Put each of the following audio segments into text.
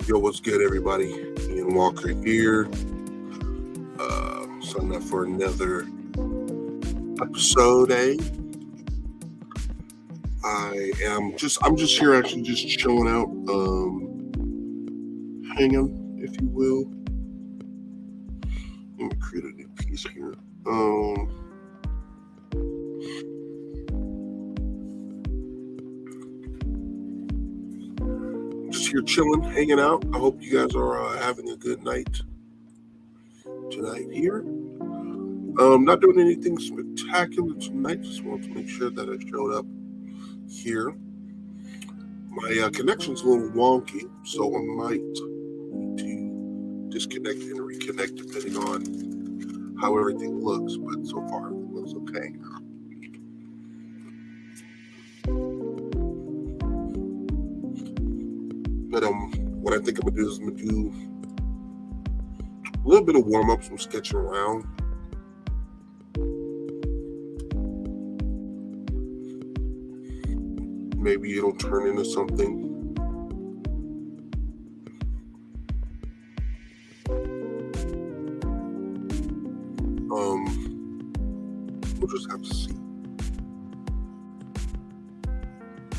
Yo, what's good, everybody? Ian Walker here. Signing up for another episode. I'm just here, actually, just chilling out, hanging, if you will. Let me create a new piece here. Just here chilling, hanging out. I hope you guys are having a good night tonight here. Not doing anything spectacular tonight. Just want to make sure that I showed up here. My connection's a little wonky, so I might need to disconnect and reconnect depending on how everything looks. But so far, it looks okay. But what I think I'm gonna do is I'm gonna do a little bit of warm up, some sketching around. Maybe it'll turn into something. We'll just have to see.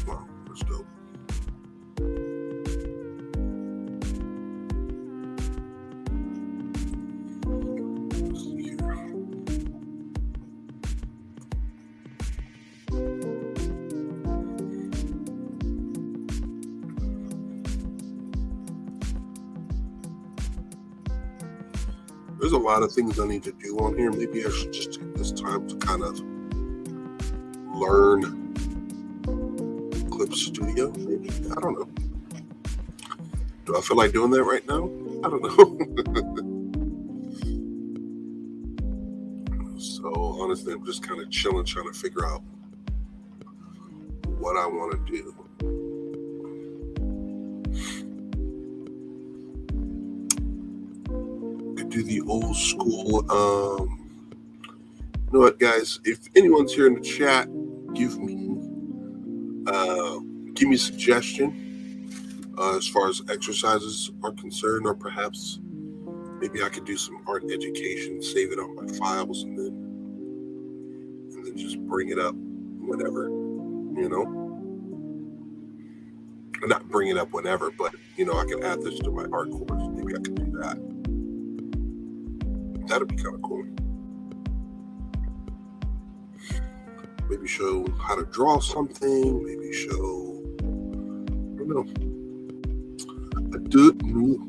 Wow, that's dope. Let's see here. There's a lot of things I need to do on here. Maybe I should just take this time to kind of learn Clip Studio. Maybe, I don't know. Do I feel like doing that right now? I don't know. So honestly, I'm just kind of chilling, trying to figure out what I want to do. Do the old school. You know what, guys? If anyone's here in the chat, give me a suggestion as far as exercises are concerned, or perhaps maybe I could do some art education, save it on my files, and then just bring it up whenever, you know. Not bring it up whenever, but I can add this to my art course. Maybe I could do that. That'd be kind of cool. Maybe show how to draw something. Maybe show, I don't know. I don't know.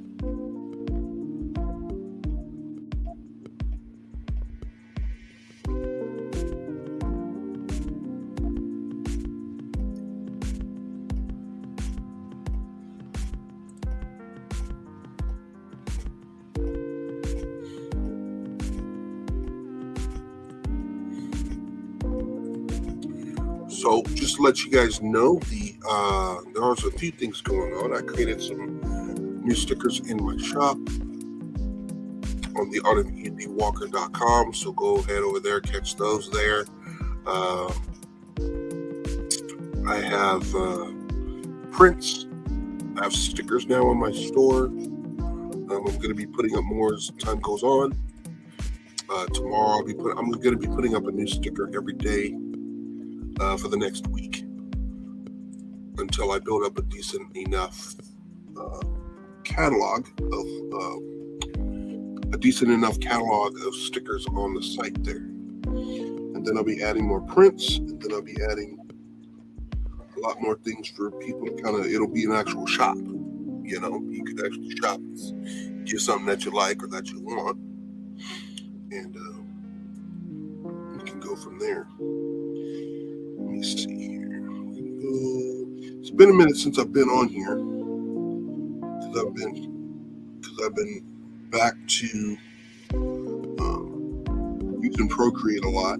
So just to let you guys know, there are a few things going on. I created some new stickers in my shop on the artofandwalker.com. So go ahead over there, catch those there. I have prints. I have stickers now on my store. I'm going to be putting up more as time goes on. Tomorrow I'm going to be putting up a new sticker every day for the next week until I build up a decent enough catalog of stickers on the site there. And then I'll be adding more prints, and then I'll be adding a lot more things for people to it'll be an actual shop. You could actually shop, get something that you like or that you want, and we can go from there. Let me see here. It's been a minute since I've been on here because I've been back to using Procreate a lot.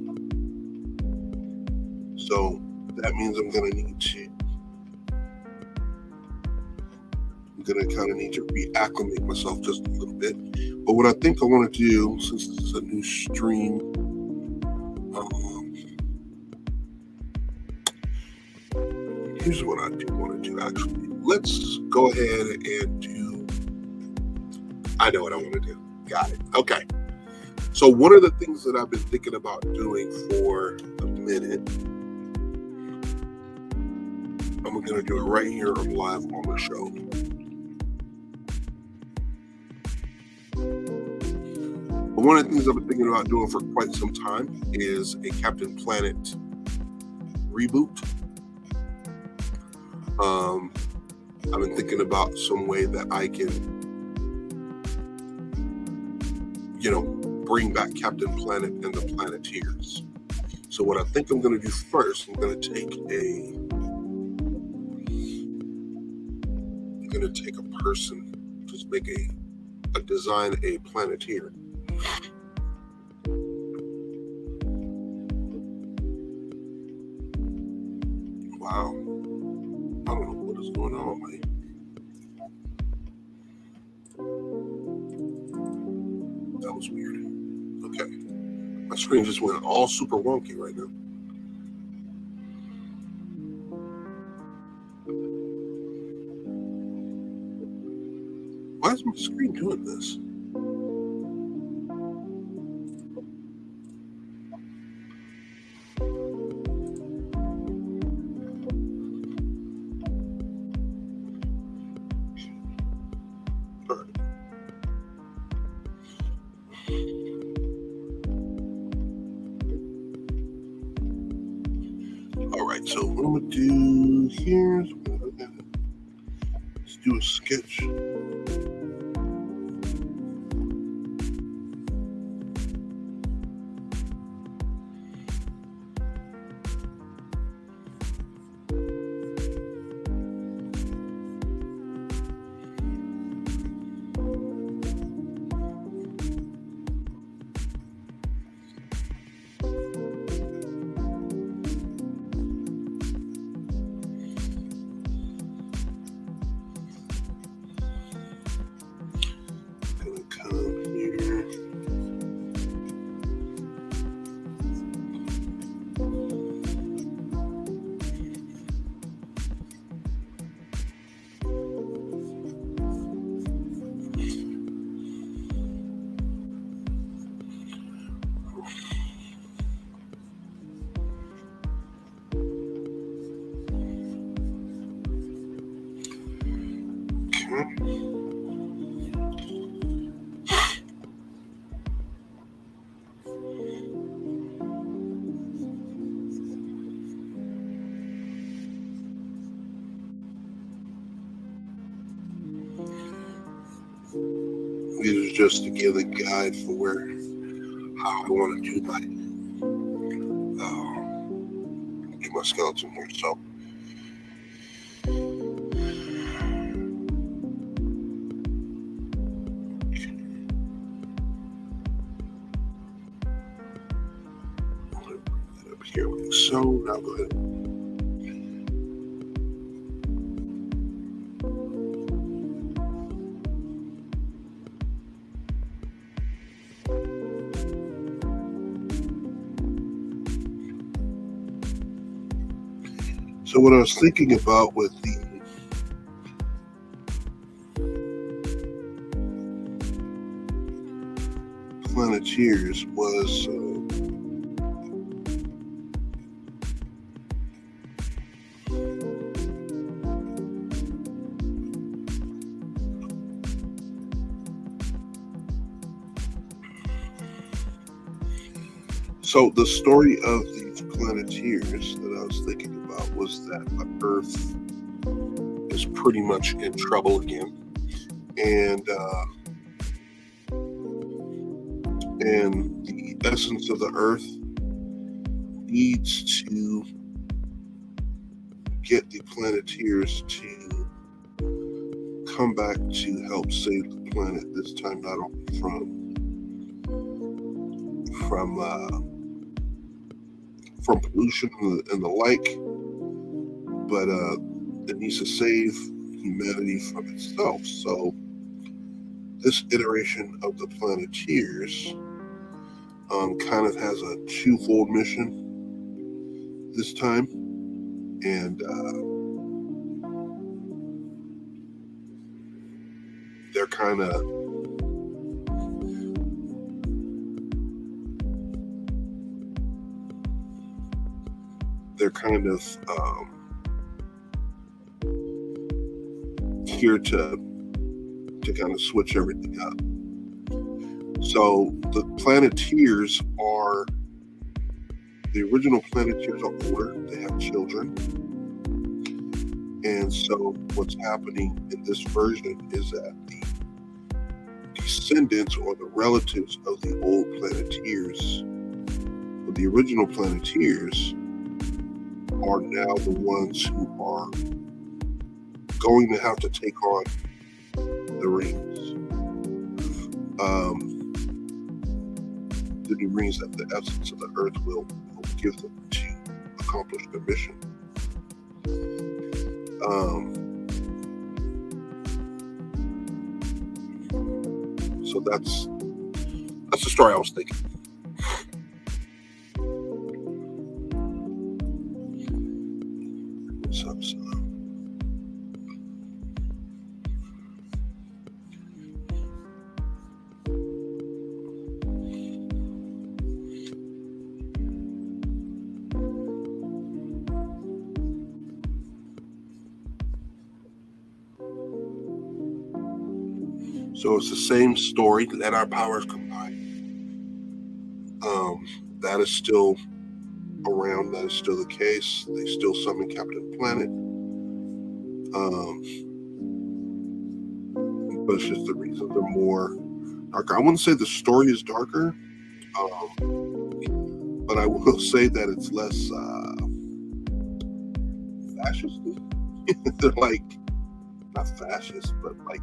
So that means I'm gonna kind of need to reacclimate myself just a little bit. But what I think I want to do, since this is a new stream, here's what I do want to do, actually. Let's go ahead and do I know what I want to do. Got it. Okay. So one of the things that I've been thinking about doing for a minute, I'm going to do it right here live on the show. But one of the things I've been thinking about doing for quite some time is a Captain Planet reboot. I've been thinking about some way that I can, bring back Captain Planet and the Planeteers. So what I think I'm going to do first, I'm going to take a person, just make a design a Planeteer. Wow. I don't know what is going on, man. That was weird. Okay. My screen just went all super wonky right now. Why is my screen doing this? All right, so what I'm going to do here is let's do a sketch. This is just to give a guide for how I want to do my skeleton here. So up here like so. Now go ahead. So what I was thinking about with the Planeteers was so the story of these Planeteers that I was thinking about was that the Earth is pretty much in trouble again, and the essence of the Earth needs to get the Planeteers to come back to help save the planet, this time not only from pollution and the like, but it needs to save humanity from itself. So this iteration of the Planeteers kind of has a twofold mission this time, and they're kind of they're kind of here to kind of switch everything up. So the Planeteers are, the original Planeteers are older, they have children. And so what's happening in this version is that the descendants or the relatives of the old Planeteers, of the original Planeteers, are now the ones who are going to have to take on the rings. The new rings that the essence of the earth will give them to accomplish their mission. So that's the story I was thinking. So it's the same story that our powers combine. That is still around. That is still the case. They still summon Captain Planet. But it's just the reasons are more darker. I wouldn't say the story is darker, but I will say that it's less fascist. They're like, not fascist, but like,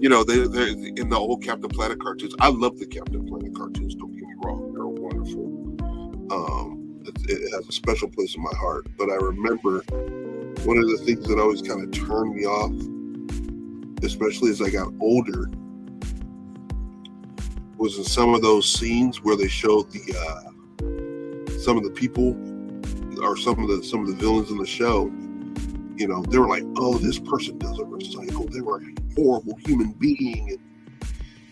you know, they're in the old Captain Planet cartoons. I love the Captain Planet cartoons, don't get me wrong. They're wonderful. It has a special place in my heart. But I remember one of the things that always kind of turned me off, especially as I got older, was in some of those scenes where they showed the some of the people or some of the villains in the show. You know, they were like, oh, this person doesn't recycle. They were a horrible human being. And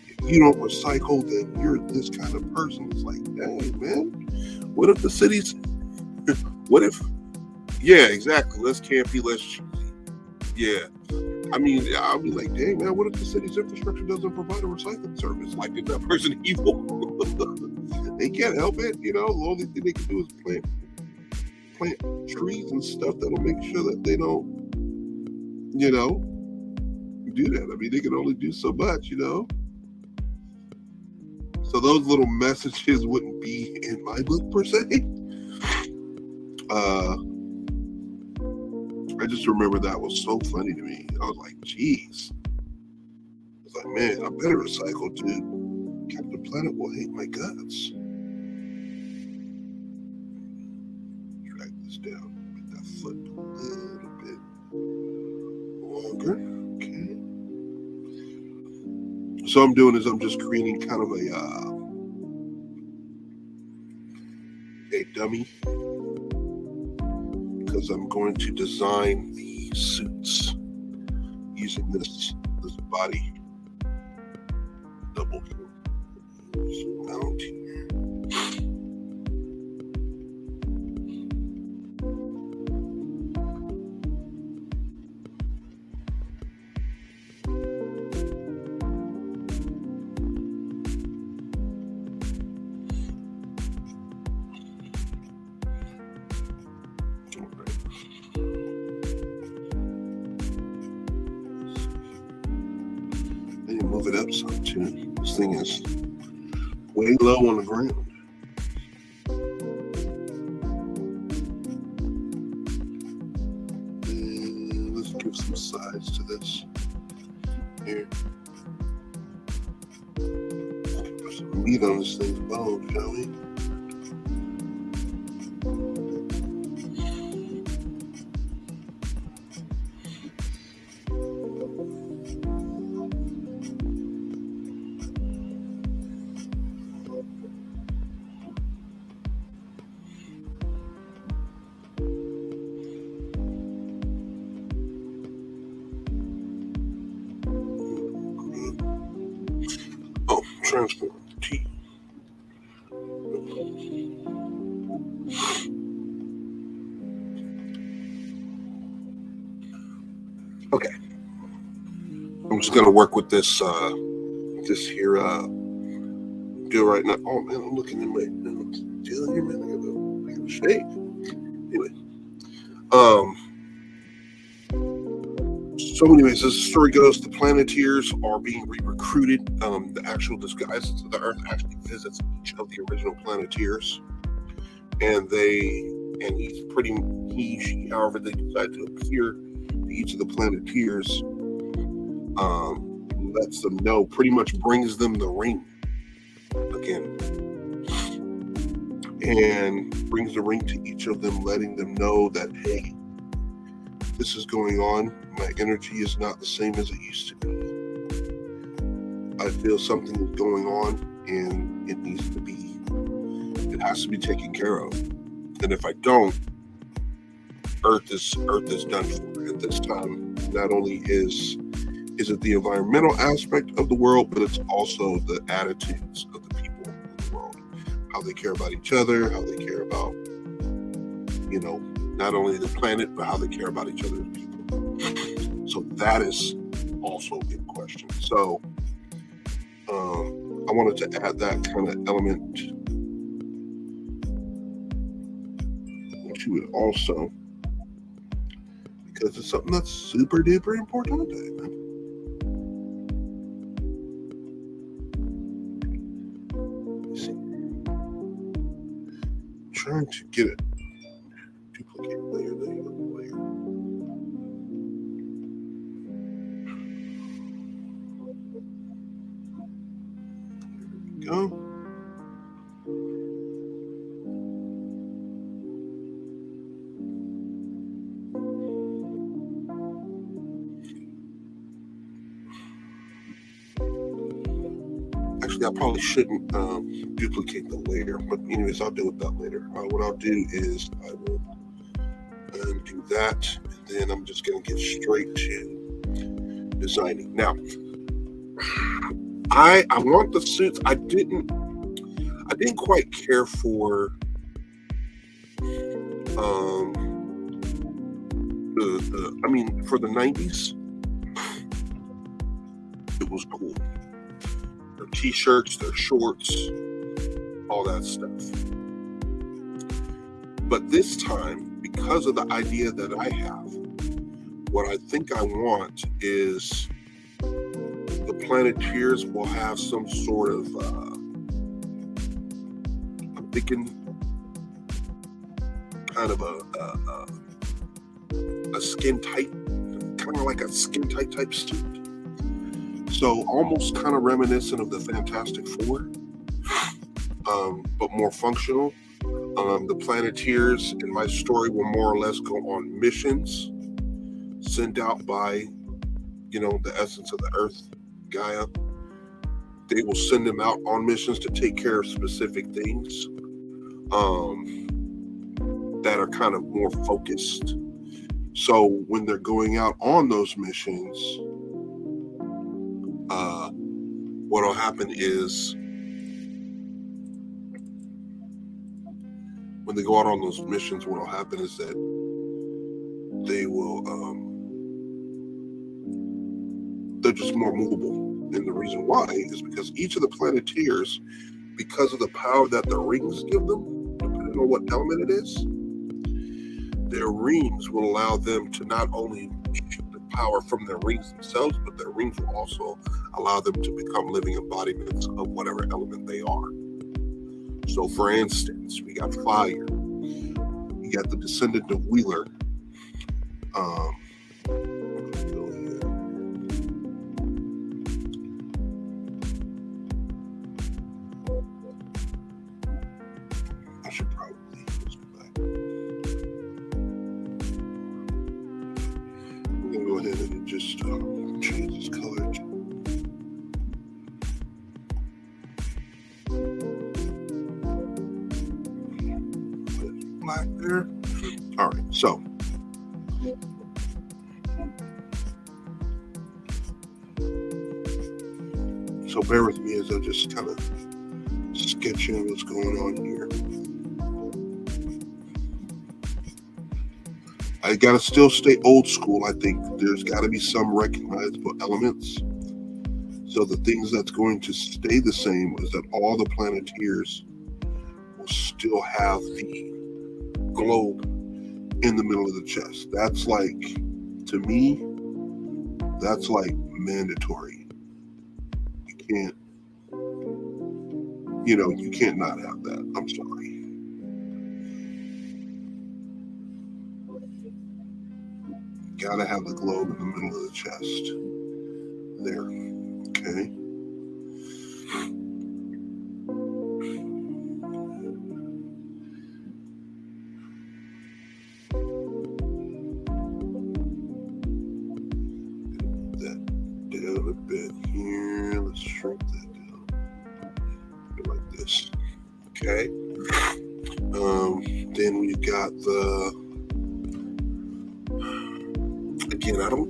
if you don't recycle, then you're this kind of person. It's like, dang, man. What if the cities, yeah, exactly. Less campy, less cheesy. Yeah. I mean, I'll be like, dang, man, what if the city's infrastructure doesn't provide a recycling service? Like, is that person evil? They can't help it. You know, the only thing they can do is plant trees and stuff that'll make sure that they don't, you know, do that. I mean, they can only do so much, you know. So those little messages wouldn't be in my book per se. I just remember that was so funny to me. I was like, geez. I was like, man, I better recycle, dude. Captain Planet will hate my guts. Down, make that foot a little bit longer. Okay. So I'm doing is I'm just creating kind of a dummy, because I'm going to design the suits using this body double mount here. Move it up some too. This thing is way low on the ground. And let's give some size to this. Here. Put some meat on this thing's bone, shall we? Transport T. Okay, I'm just gonna work with this this here deal right now. Oh man, I'm looking in my deal here, man. I got a shade. Anyway, so anyways, as the story goes, the Planeteers are being recruited. The actual disguises of the Earth actually visits each of the original Planeteers, and he, however they decide to appear to each of the Planeteers, lets them know, pretty much brings them the ring again, and brings the ring to each of them, letting them know that, hey, this is going on. My energy is not the same as it used to be. I feel something is going on, and it has to be taken care of. And if I don't, Earth is done for. At this time, not only is it the environmental aspect of the world, but it's also the attitudes of the people in the world, how they care about each other, how they care about, not only the planet, but how they care about each other as people. So that is also in question. So I wanted to add that kind of element to it also, because it's something that's super duper important today, man. Let's see. I'm trying to get it. Duplicate layer, there you go, layer. There we go. Actually, I probably shouldn't duplicate the layer, but anyways, I'll deal with that later. What I'll do is I will do that, and then I'm just going to get straight to designing. Now, I want the suits. I didn't quite care for for the 90s, it was cool. Their t-shirts, their shorts, all that stuff. But this time, because of the idea that I have, what I think I want is the Planeteers will have some sort of, I'm thinking kind of a skin tight, kind of like a skin tight type suit. So almost kind of reminiscent of the Fantastic Four, but more functional. The Planeteers in my story will more or less go on missions sent out by, the essence of the Earth, Gaia. They will send them out on missions to take care of specific things that are kind of more focused. So when they're going out on those missions, what'll happen is when they go out on those missions, what'll happen is that they will, they're just more movable. And the reason why is because each of the Planeteers, because of the power that the rings give them, depending on what element it is, their rings will allow them to not only shoot the power from their rings themselves, but their rings will also allow them to become living embodiments of whatever element they are. So for instance, we got fire. We got the descendant of Wheeler. I should probably just go back. I'm gonna go ahead and just change this color to black there. All right, so bear with me as I just kind of sketch in what's going on here. I gotta still stay old school. I think there's gotta be some recognizable elements. So the things that's going to stay the same is that all the Planeteers will still have the globe in the middle of the chest. That's like, to me, that's like mandatory. You can't, you can't not have that. I'm sorry. Gotta have the globe in the middle of the chest. There. Okay. That down a bit here. Let's shrink that down. Like this. Okay. Then we've got the. Again, I don't.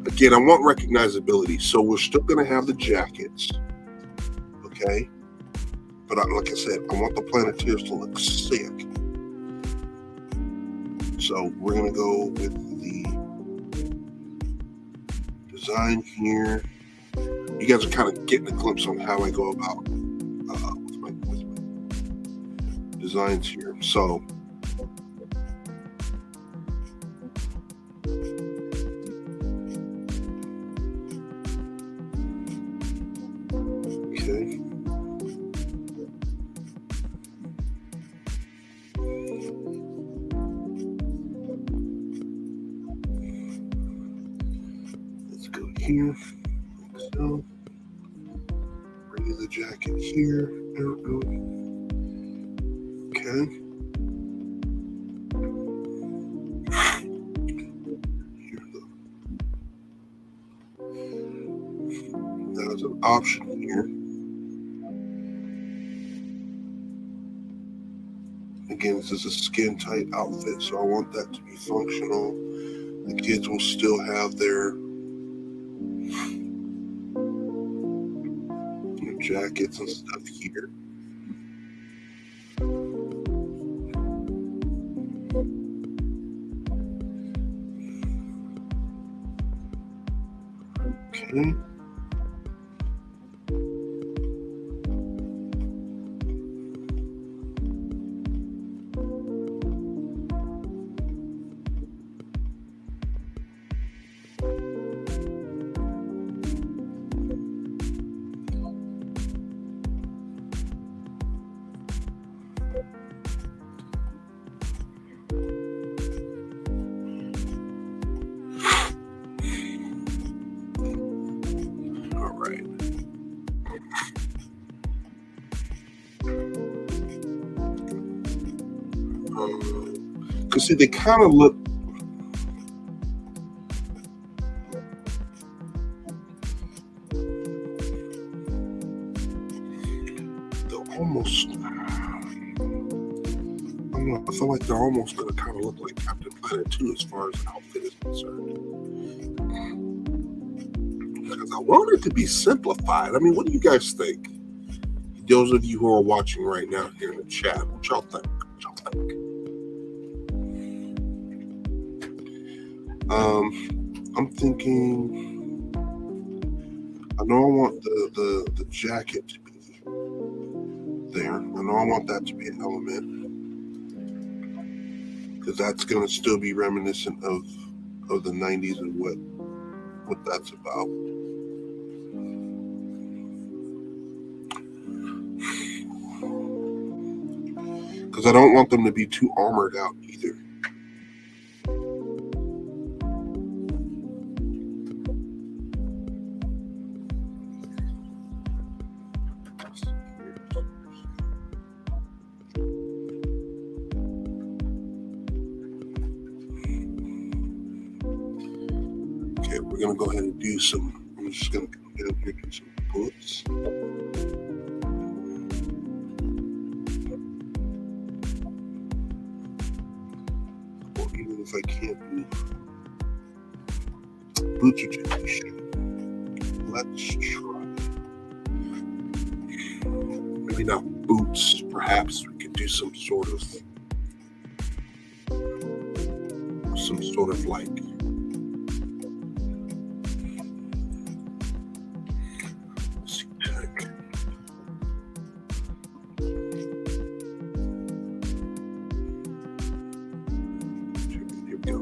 Again, I want recognizability, so we're still going to have the jackets, okay? But like I said, I want the Planeteers to look sick. So we're going to go with the design here. You guys are kind of getting a glimpse on how I go about with my designs here. So okay. Let's go here. Like so. Bring the jacket here. There we go. Okay. There's an option here. Again, this is a skin tight outfit, so I want that to be functional. The kids will still have their jackets and stuff here. Okay. Because see, they kind of look. They're almost. I don't know. I feel like they're almost going to kind of look like Captain Planet 2 as far as the outfit is concerned. Because I want it to be simplified. I mean, what do you guys think? Those of you who are watching right now here in the chat, what y'all think? I'm thinking, I know I want the jacket to be there. I know I want that to be an element, because that's going to still be reminiscent of the 90s and what that's about. Because I don't want them to be too armored out either. Okay, we're going to go ahead and do some, I'm just going to go down here and do some bullets. If I can't do boots or shoe. Let's try. maybe not boots. Perhaps we could do some sort of like, let's see, tech. Here we go.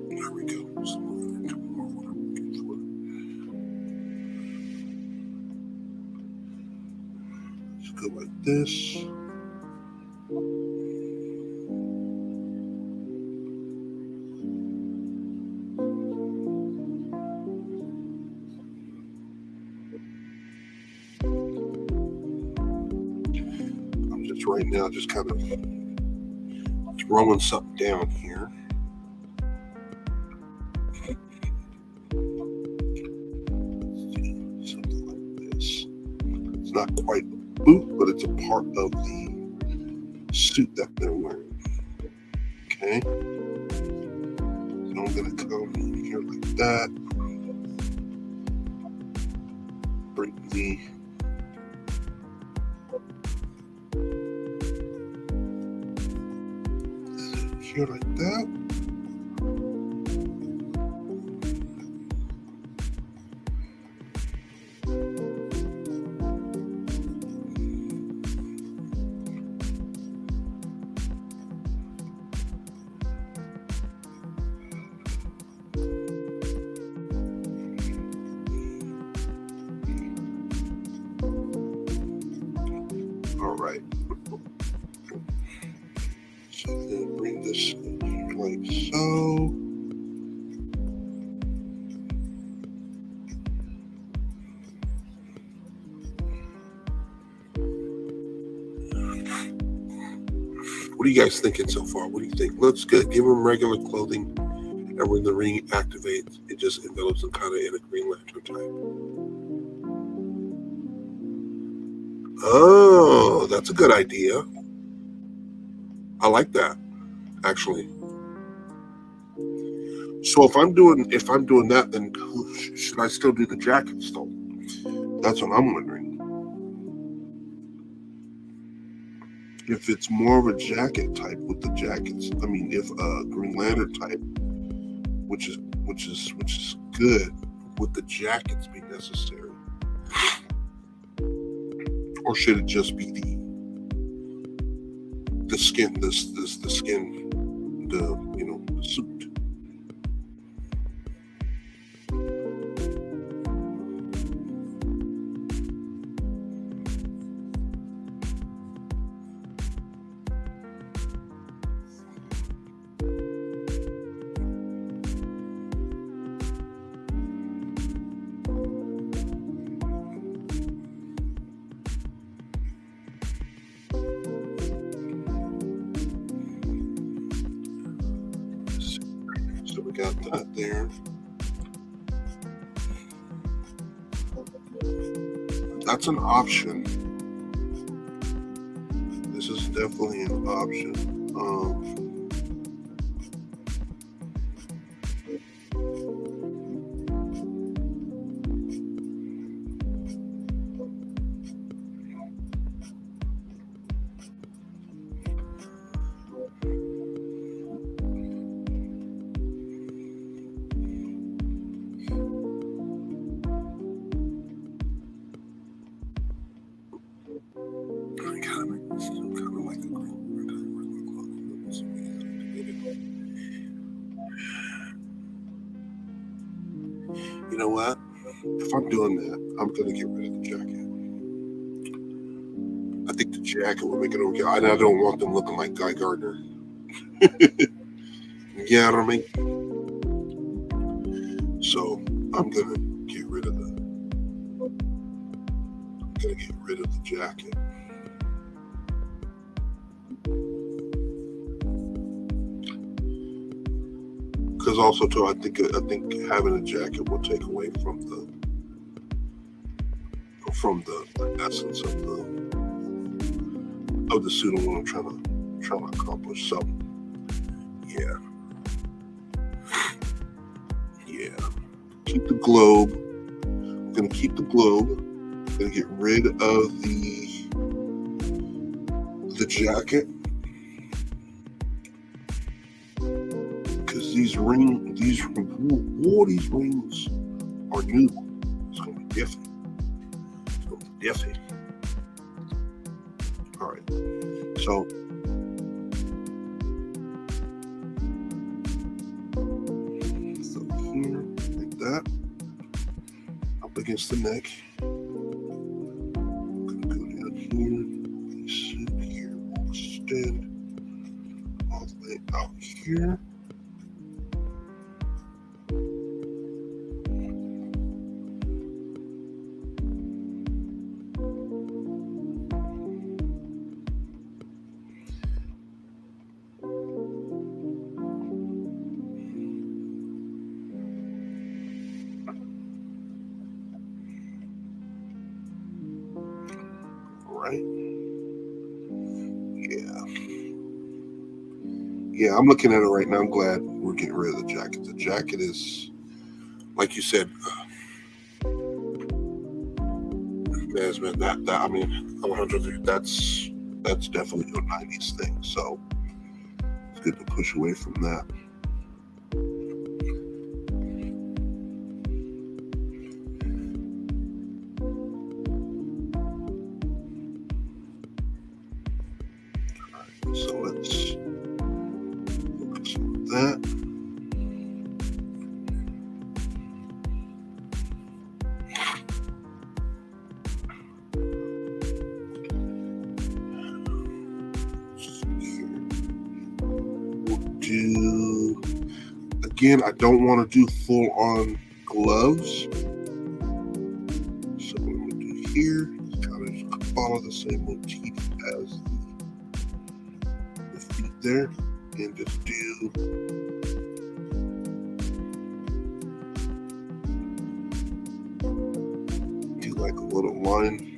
There we go. Let's go like this. I'm just right now just kind of throwing something down here. Something like this. It's not quite a boot, but it's a part of the suit that they're wearing. Okay. So I'm gonna come in here like that. Bring the here like that. All right. So then bring this like so. What are you guys thinking so far? What do you think? Looks good. Give them regular clothing, and when the ring activates, it just envelops them kind of in a Green Lantern type. Oh, that's a good idea. I like that, actually. So if I'm doing that, then should I still do the jacket still? That's what I'm wondering. If it's more of a jacket type with the jackets, I mean, if a Green Lantern type, which is good, with the jackets be necessary, or should it just be the skin, the skin, the suit? So we got that there. That's an option. This is definitely an option. You know what? If I'm doing that, I'm going to get rid of the jacket. I think the jacket will make it okay. I don't want them looking like Guy Gardner. Yeah, I mean. So I'm going to get rid of the jacket. because also too, I think having a jacket will take away from the essence of the suit and what I'm trying to accomplish. So yeah. Keep the globe. I'm gonna keep the globe. I'm gonna get rid of the jacket. Because these rings are new. It's gonna be different. All right. So here, like that, up against the neck. I'm gonna go down here, sit here, extend all the way out here. Right? Yeah, I'm looking at it right now. I'm glad we're getting rid of the jacket. The jacket is, like you said, management. That I mean, 100. That's definitely a '90s thing. So it's good to push away from that. So let's focus on that. We'll do, again, I don't want to do full on gloves. So what I'm going to do here is kind of just follow the same motif as the feet there, and just do like a little line.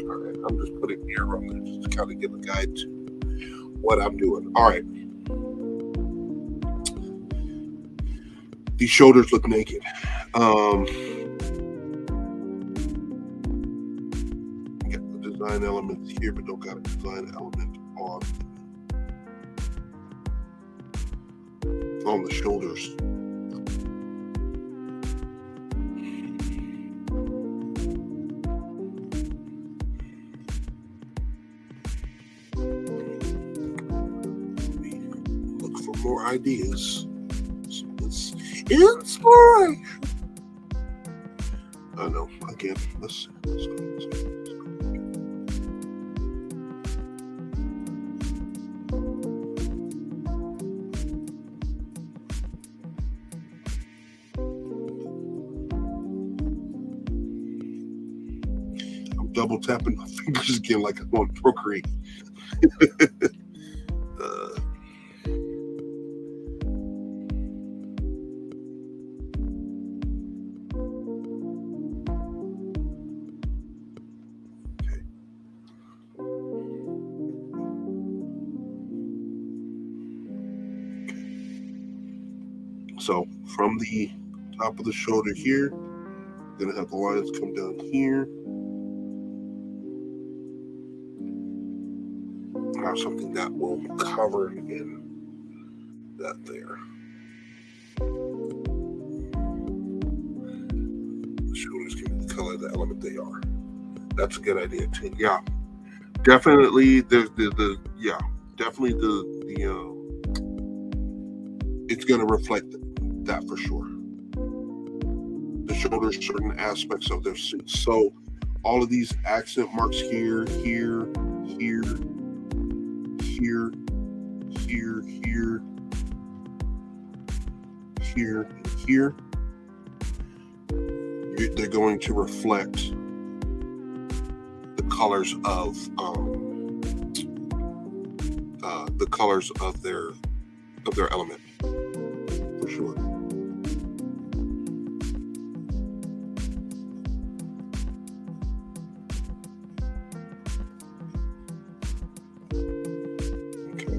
Alright, I'm just putting here on there just to kind of give a guide to what I'm doing. All right. These shoulders look naked. Got the design elements here, but don't got a design element on the shoulders. Look for more ideas. It's inspiration. I know. Again, let's go. I'm double tapping my fingers again like I'm on Procreate. So from the top of the shoulder here, Gonna have the lines come down here. Have something that will cover in that there. The shoulders give me the color of the element they are. That's a good idea too. Yeah, definitely. Definitely it's gonna reflect that for sure. The shoulders, certain aspects of their suit. So all of these accent marks here, here, here, here, here, here, here, and here, they're going to reflect the colors of their element for sure. Okay,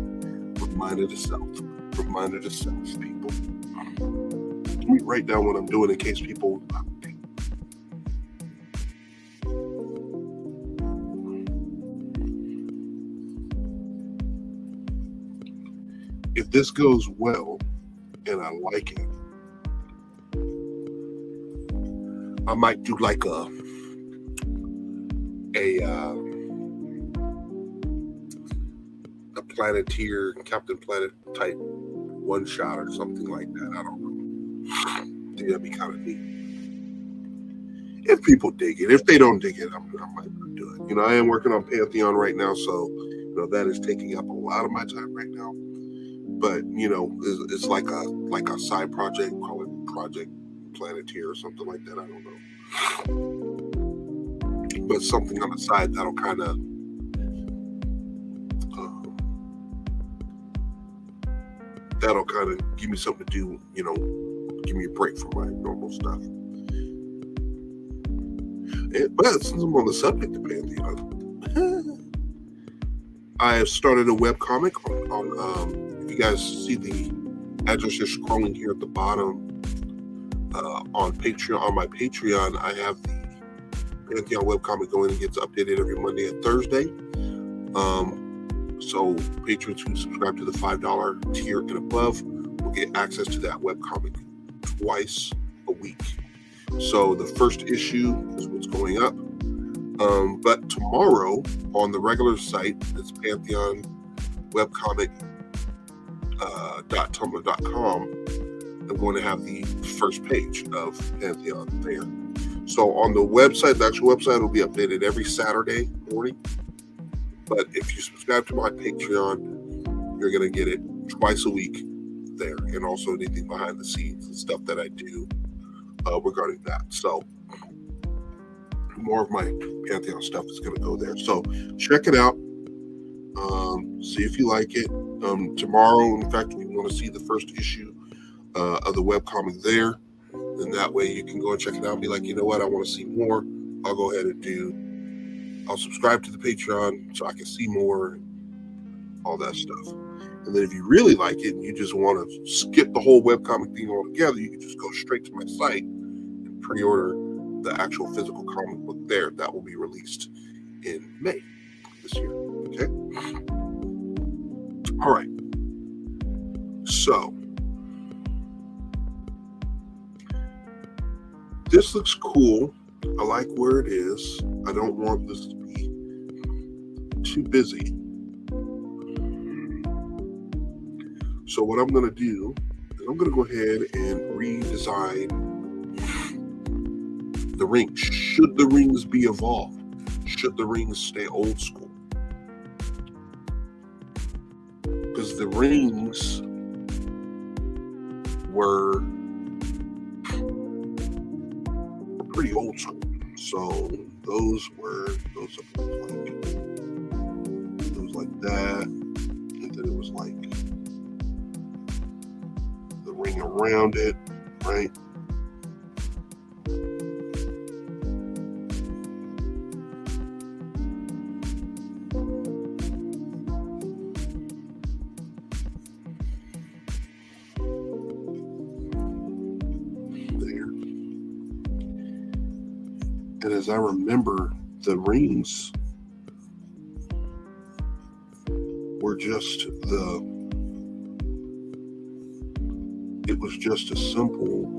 reminder to self, people. Let me write down what I'm doing in case people. If this goes well and I like it, I might do like a Planeteer, Captain Planet type one shot or something like that. I don't know. I think that'd be kind of neat. If people dig it. If they don't dig it, I might not do it. I am working on Pantheon right now, so that is taking up a lot of my time right now. But it's like a side project. Call it Project Planeteer or something like that. I don't know. But something on the side that'll kind of give me something to do, give me a break from my normal stuff. But since I'm on the subject of Pantheon, I have started a webcomic on if you guys see the address you're scrolling here at the bottom, on Patreon, on my Patreon, I have the Pantheon webcomic going. It gets updated every Monday and Thursday. So patrons who subscribe to the $5 tier and above will get access to that webcomic twice a week. So the first issue is what's going up. But tomorrow on the regular site, it's Pantheon webcomic.tumblr.com. I'm going to have the first page of Pantheon there. So on the website, the actual website will be updated every Saturday morning. But if you subscribe to my Patreon, you're going to get it twice a week there. And also anything behind the scenes and stuff that I do regarding that. So more of my Pantheon stuff is going to go there. So check it out. See if you like it. Tomorrow, in fact, we want to see the first issue of the webcomic there. And that way you can go and check it out and be like, you know what, I want to see more. I'll go ahead and I'll subscribe to the Patreon so I can see more and all that stuff. And then if you really like it and you just want to skip the whole webcomic thing altogether, you can just go straight to my site and pre-order the actual physical comic book there. That will be released in May this year. Okay? All right. So this looks cool. I like where it is. I don't want this to be too busy. So what I'm going to do is I'm going to go ahead and redesign the rings. Should the rings be evolved? Should the rings stay old school? Because the rings were pretty old school. So those like that, and then it was like the ring around it, right? And as I remember, the rings were it was just a simple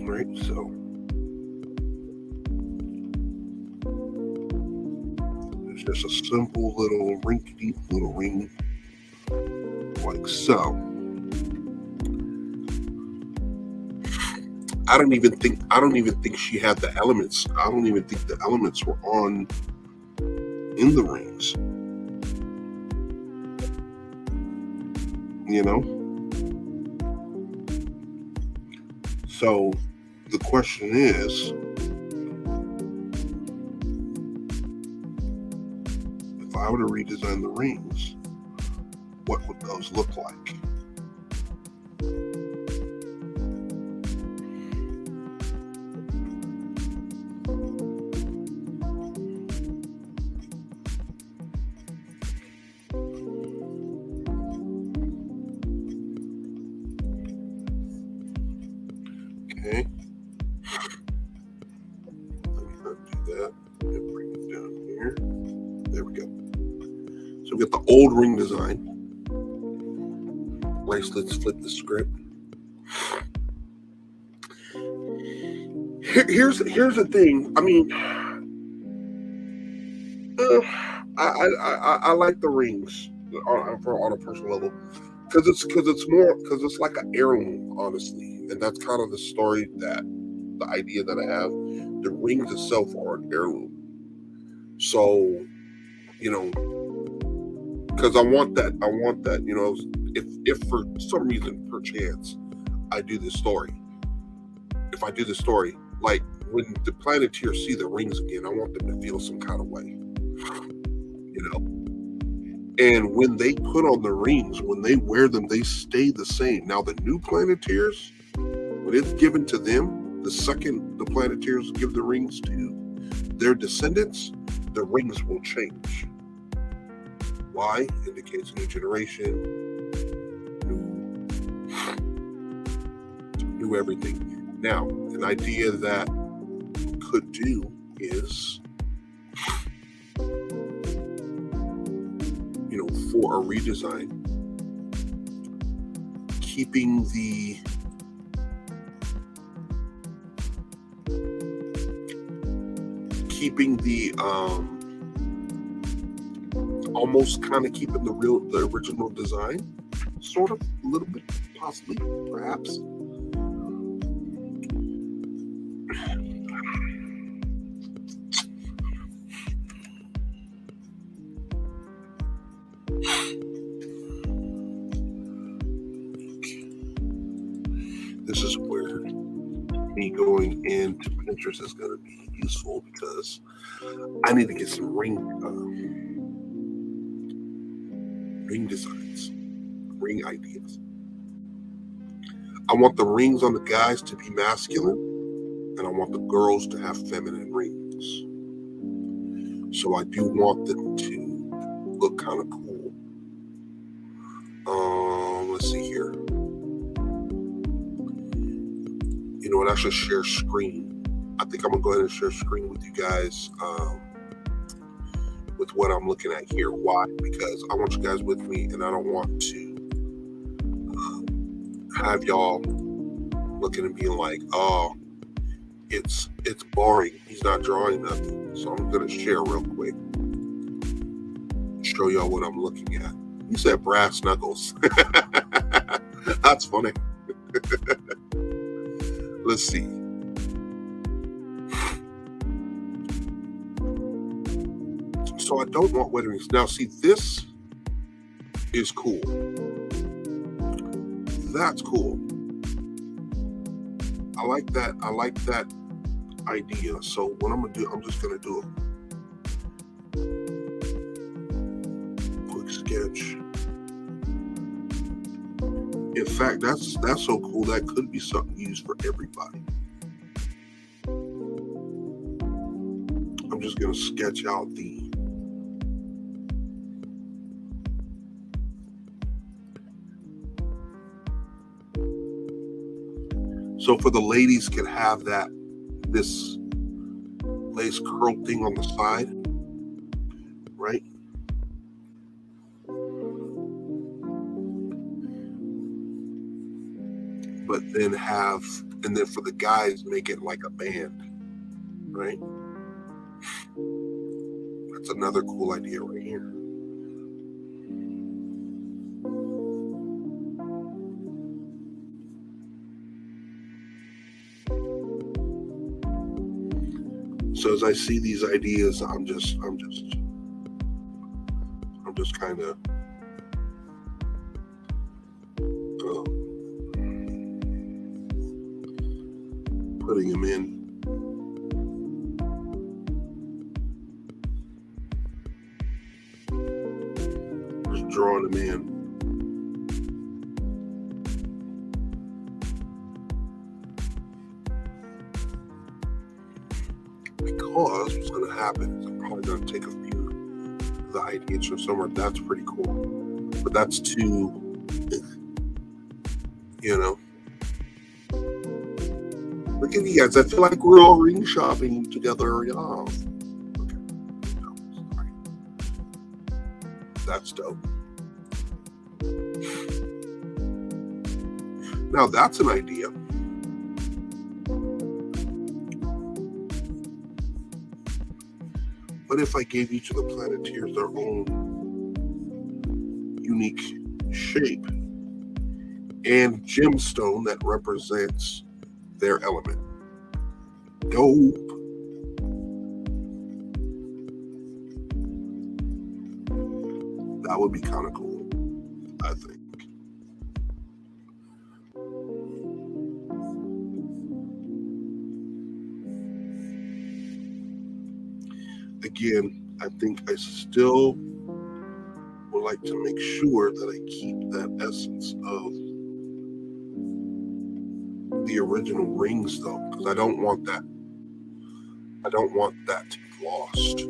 right, so it's just a simple little rinky-dink little ring like so. I don't even think she had the elements. I don't even think the elements were on in the rings. You know? So the question is, if I were to redesign the rings, what would those look like? Okay. Let me undo that and bring it down here. There we go. So we got the old ring design. Let's flip the script. Here's the thing. I mean, I like the rings on a personal level because it's like an heirloom, honestly, and that's kind of the story the idea that I have. The rings itself are an heirloom, so you know, because I want that, you know, if for some reason, perchance, I do this story. If I do this story, like when the Planeteers see the rings again, I want them to feel some kind of way, you know. And when they put on the rings, when they wear them, they stay the same. Now the new Planeteers, when it's given to them, the second the Planeteers give the rings to their descendants, the rings will change. Why? Indicates new generation, new everything. Now, an idea that we could do is, you know, for a redesign, keeping the almost kind of keeping the original design, sort of, a little bit, possibly, perhaps. This is where me going into Pinterest is going to be useful, because I need to get some ring designs, ring ideas. I want the rings on the guys to be masculine, and I want the girls to have feminine rings. So I do want them to look kind of cool. Let's see here. You know what? I should share screen. I think I'm gonna go ahead and share screen with you guys with what I'm looking at here. Why? Because I want you guys with me, and I don't want to have y'all looking and being like, "Oh, it's boring. He's not drawing nothing." So I'm gonna share real quick, show y'all what I'm looking at. You said brass knuckles. That's funny. Let's see. So I don't want wedding rings. Now, see, this is cool. That's cool. I like that. I like that idea. So what I'm gonna do, I'm just gonna do a quick sketch. In fact, that's so cool. That could be something used for everybody. I'm just gonna sketch out the so for the ladies can have this lace curl thing on the side, right? But then and then for the guys, make it like a band, right? That's another cool idea right here. So as I see these ideas, I'm just kind of putting them in. Just drawing them in. Because what's going to happen is I'm probably going to take a few of the ideas from somewhere. That's pretty cool. But that's too, Look at you guys. I feel like we're all ring shopping together, y'all. Okay. No, sorry. That's dope. Now that's an idea. What if I gave each of the Planeteers their own unique shape and gemstone that represents their element? Dope. That would be kind of cool, I think. Again, I think I still would like to make sure that I keep that essence of the original rings, though, because I don't want that. I don't want that to be lost.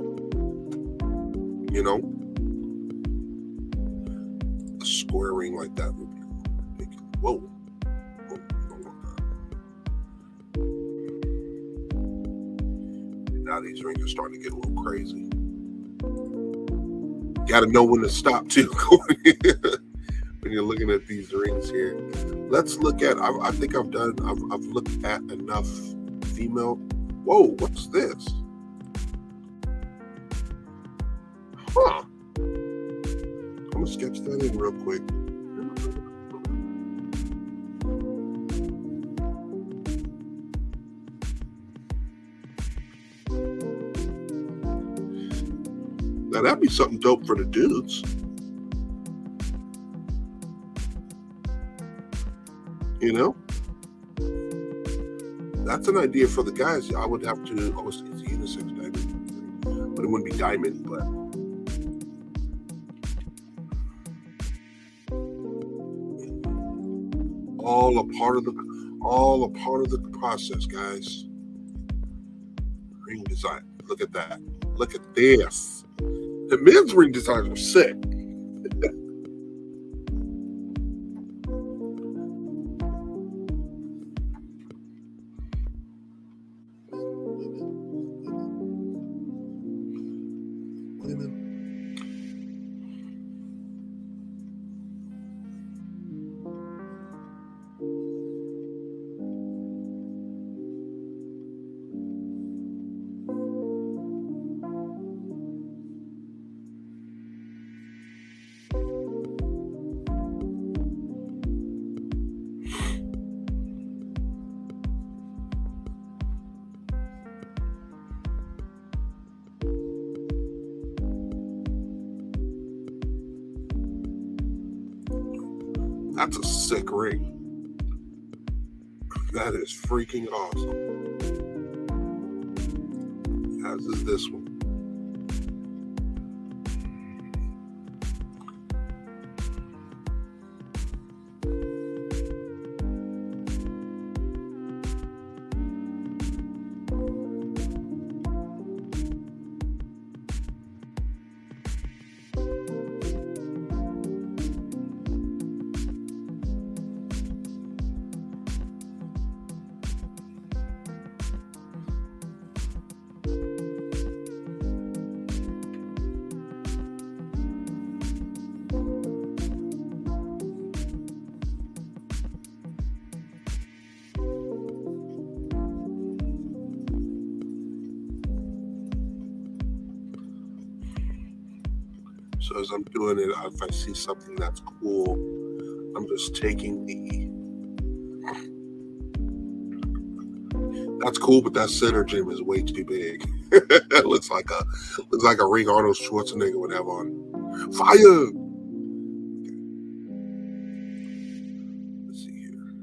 A square ring like that would be ridiculous. Whoa. I don't want that. Now these rings are starting to get a little crazy. Got to know when to stop too when you're looking at these rings here. Let's look at. I think I've looked at enough female. Whoa, what's this? Huh. I'm gonna sketch that in real quick. Now that'd be something dope for the dudes. That's an idea for the guys. I would have to obviously it's a unisex diamond, but it wouldn't be diamond, but all a part of the process, guys. Ring design. Look at that. Look at this. The men's ring designs are sick. That's a sick ring. That is freaking awesome. As is this one. So as I'm doing it, if I see something that's cool, I'm just taking that's cool, but that center gem is way too big. It looks like a ring Arnold Schwarzenegger would have on. Fire! Let's see here.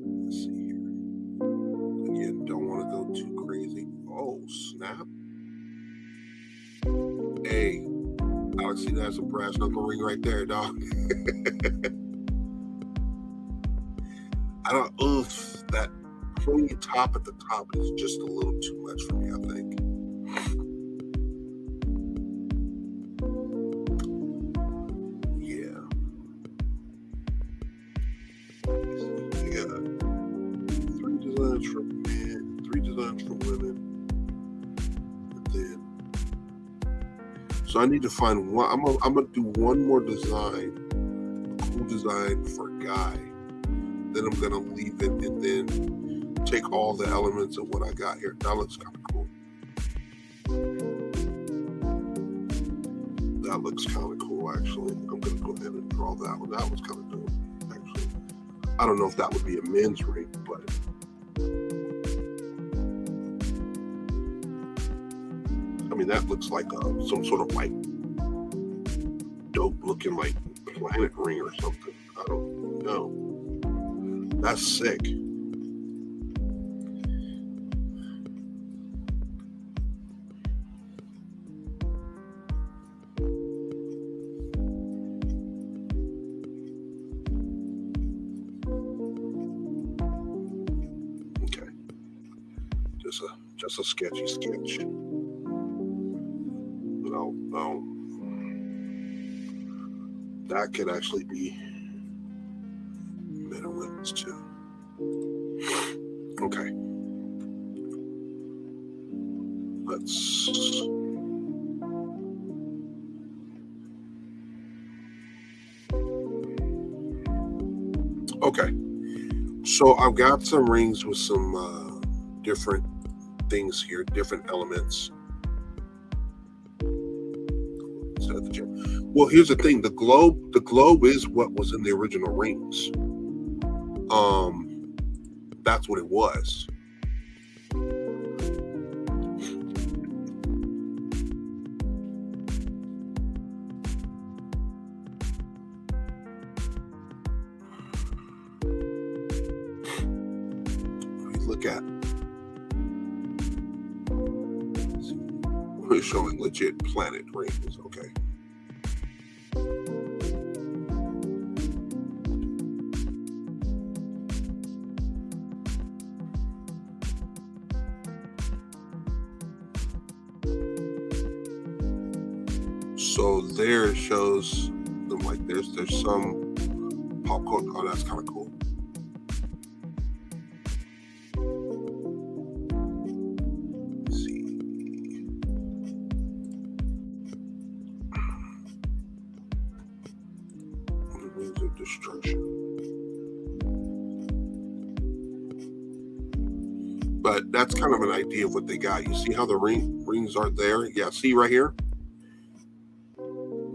Let's see here. Again, don't want to go too crazy. Oh, snap. Hey, Alex, see that's a brass knuckle ring right there, dog. I don't oof, that pointy top at the top is just a little too much for me, I think. Yeah. I got 3 designs for men, 3 designs for women. And then so I need to find one. I'm gonna do one more design, cool design for a guy. Then I'm gonna leave it and then take all the elements of what I got here. That looks kind of cool. That looks kind of cool, actually. I'm gonna go ahead and draw that one. That was kind of dope, actually. I don't know if that would be a men's ring, but I mean that looks like some sort of like dope looking like planet ring or something. I don't know. That's sick. Okay. Just a sketchy sketch. No. That could actually be men and women's too. Okay. Let's okay. So I've got some rings with some different things here, different elements. Well, here's the thing: the globe is what was in the original rings. That's what it was. Look at we're showing legit planet rings. Okay. So there it shows them like this. There's some popcorn. Oh, that's kind of cool. Let's see. Rings of destruction. But that's kind of an idea of what they got. You see how the rings are there? Yeah, see right here?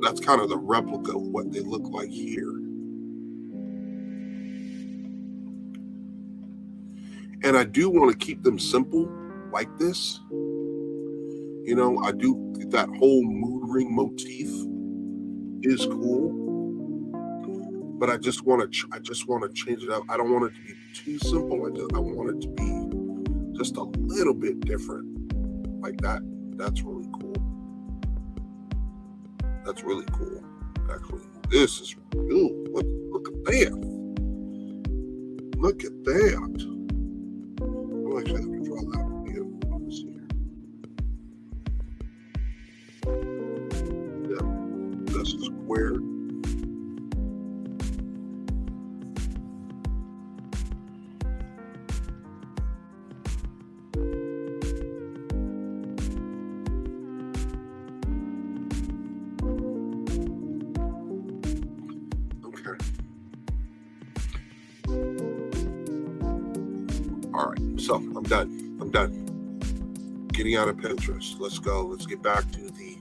That's kind of the replica of what they look like here. And I do want to keep them simple like this. I do that whole mood ring motif is cool, but I just want to change it up. I don't want it to be too simple. I want it to be just a little bit different, like that. That's really cool. That's really cool. Actually, this is look at that. Look at that. I'll actually have to draw that one here. Yeah, that's a square. All right, so I'm done getting out of Pinterest. Let's go. Let's get back to the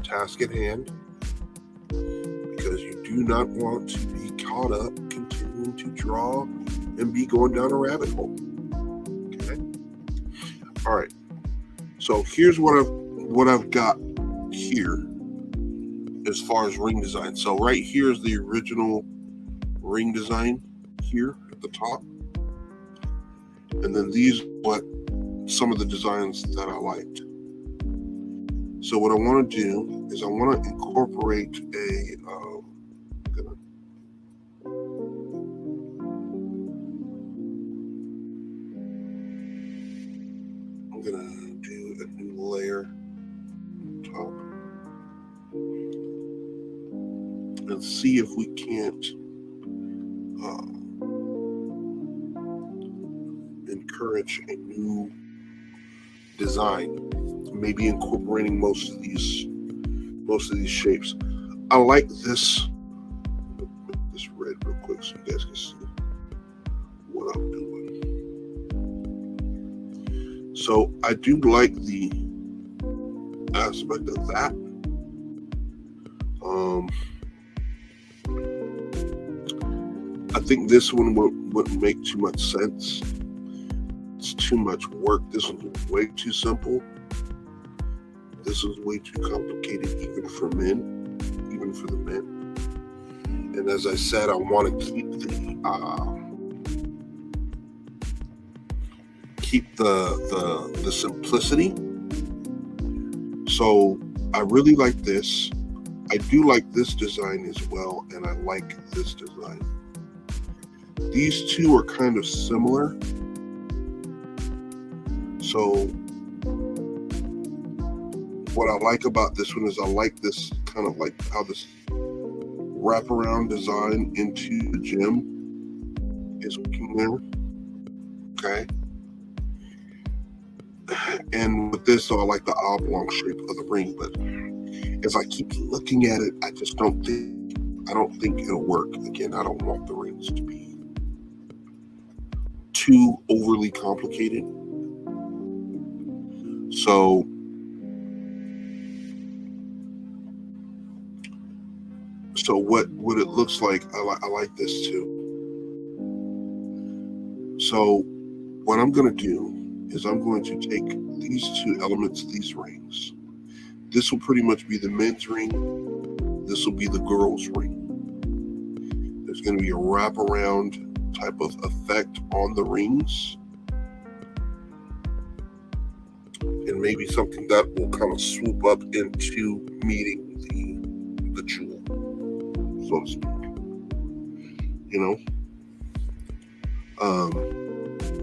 task at hand, because you do not want to be caught up continuing to draw and be going down a rabbit hole. Okay. All right. So here's what I've got here as far as ring design. So right here is the original ring design here at the top. And then these are what some of the designs that I liked. So what I want to do is I want to incorporate I'm gonna do a new layer on top and see if we can't encourage a new design, maybe incorporating most of these shapes. I like this. Make this red real quick so you guys can see what I'm doing. So I do like the aspect of that. I think this one wouldn't make too much sense. It's too much work. This one's way too simple. This is way too complicated, even for the men. And as I said, I want to keep the simplicity. So I really like this. I do like this design as well, and I like this design. These two are kind of similar. So what I like about this one is I like this kind of like how this wraparound design into the gem is working there. Okay. And with this, so I like the oblong shape of the ring, but as I keep looking at it, I don't think it'll work. Again, I don't want the rings to be too overly complicated. So what it looks like, I like this too. So what I'm going to do is I'm going to take these two elements, these rings. This will pretty much be the men's ring. This will be the girls' ring. There's going to be a wraparound type of effect on the rings. And maybe something that will kind of swoop up into meeting the jewel, so to speak.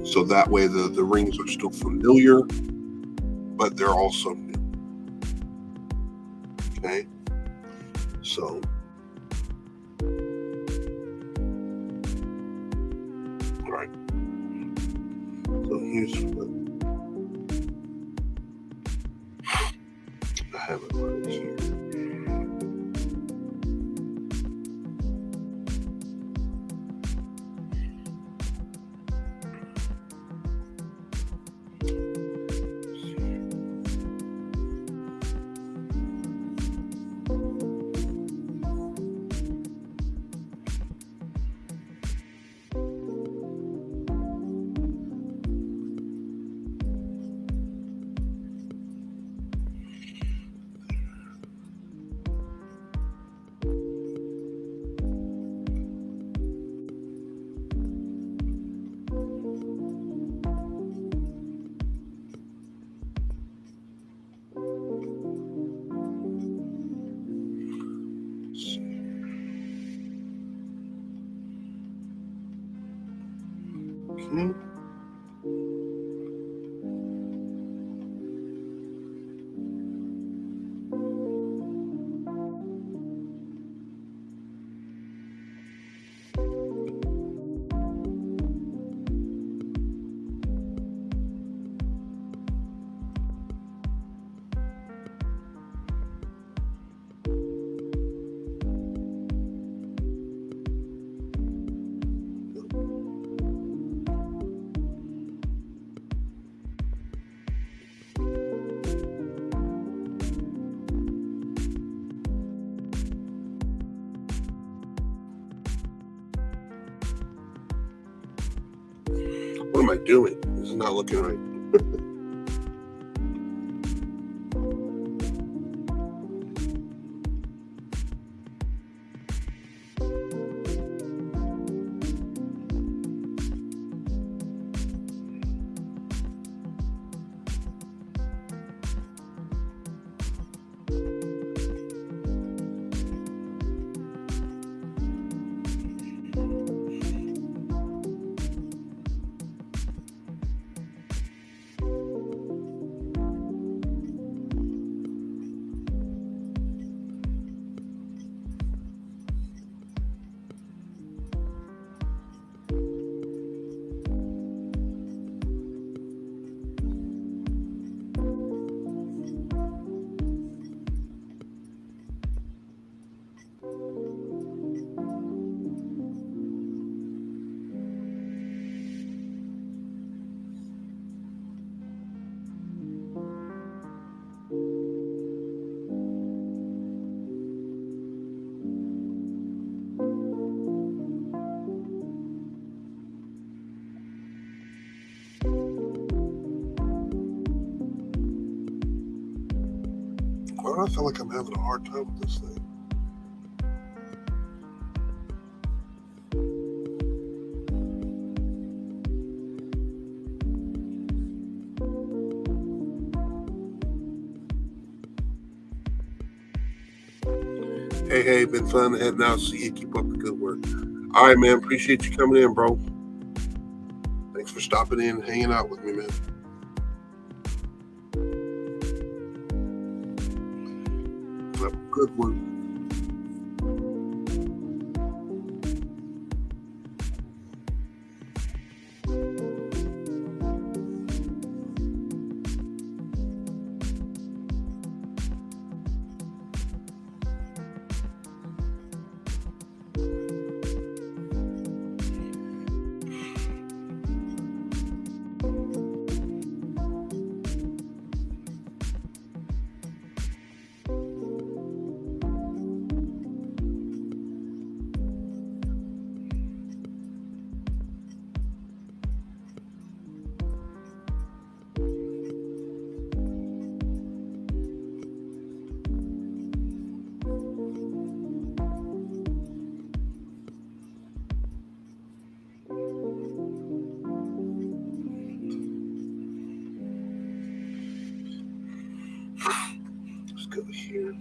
So that way the rings are still familiar, but they're also new. Okay, so all right. So here's what I have it right here. Okay. What am I doing? This is not looking right. Why do I feel like I'm having a hard time with this thing? Hey, been fun heading out. See you. Keep up the good work. All right, man. Appreciate you coming in, bro. Thanks for stopping in and hanging out with me, man. Have a good one. Let's go here.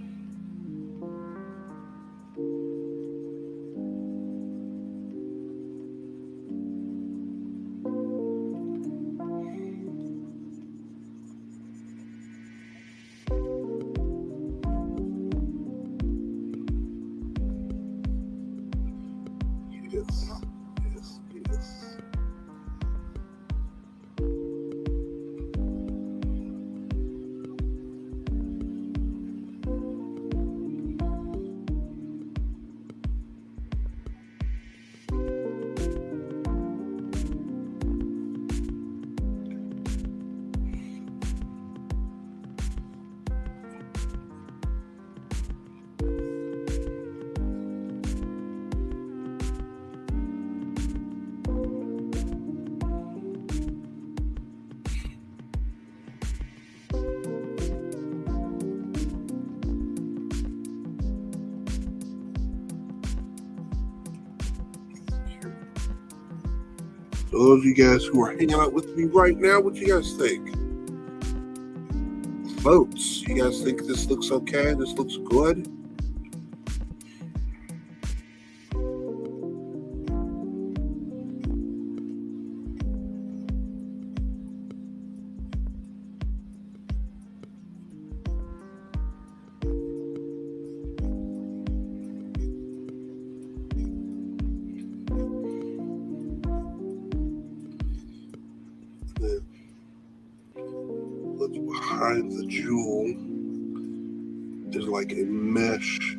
Yes. For those of you guys who are hanging out with me right now, what you guys think? Votes. You guys think this looks okay? This looks good? Then what's behind the jewel is like a mesh.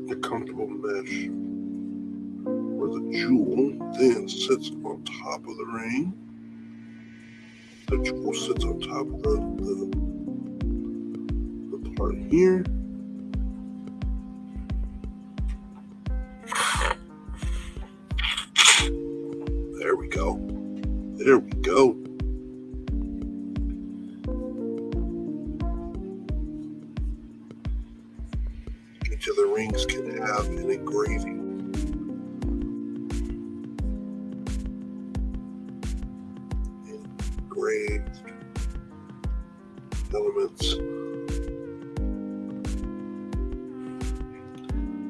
A comfortable mesh where the jewel then sits on top of the ring. The jewel sits on top of the part here. There we go. There we go. Each of the rings can have an engraving. Engraved elements.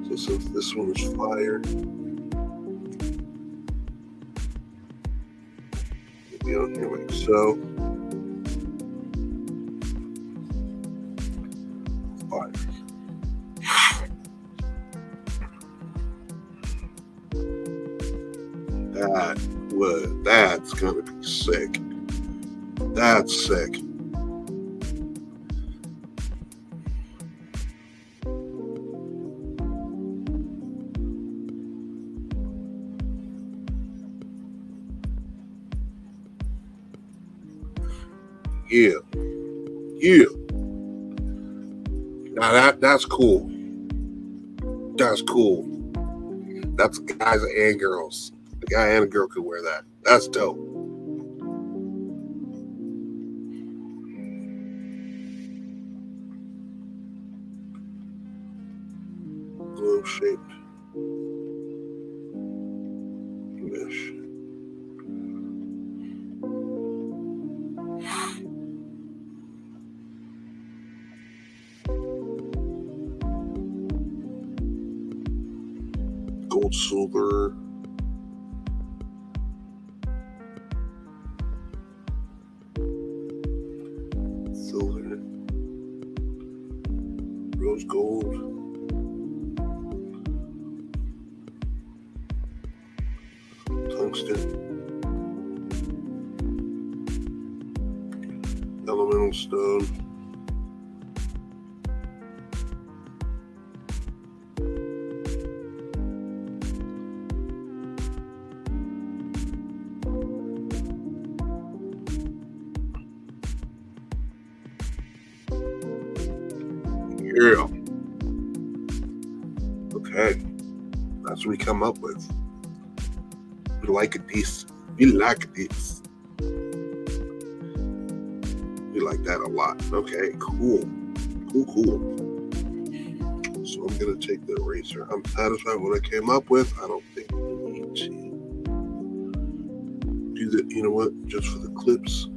So since this one is fire, it'll be on here like so. Fire. That's gonna be sick. That's sick. Yeah. Now that's cool. That's cool. That's guys and girls. The guy and a girl could wear that. That's dope. Globe-shaped mesh. Gold, silver. Rose gold. Tungsten. Elemental stone. Yeah. Okay. That's what we come up with. We like this. We like this. We like that a lot. Okay, cool. Cool. So I'm going to take the eraser. I'm satisfied with what I came up with. I don't think we need to do that. You know what? Just for the clips.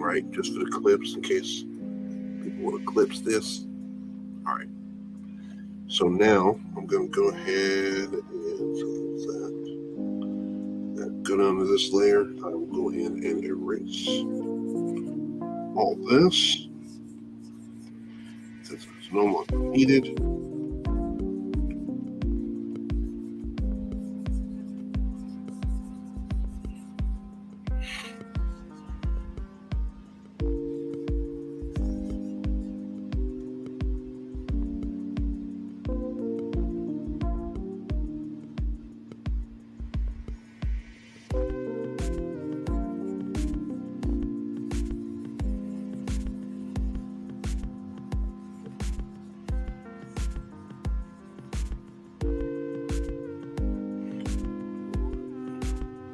Right, just for the clips in case people want to clips this. All right, so now I'm going to go ahead and go down to this layer. I will go in and erase all this since it's no longer needed.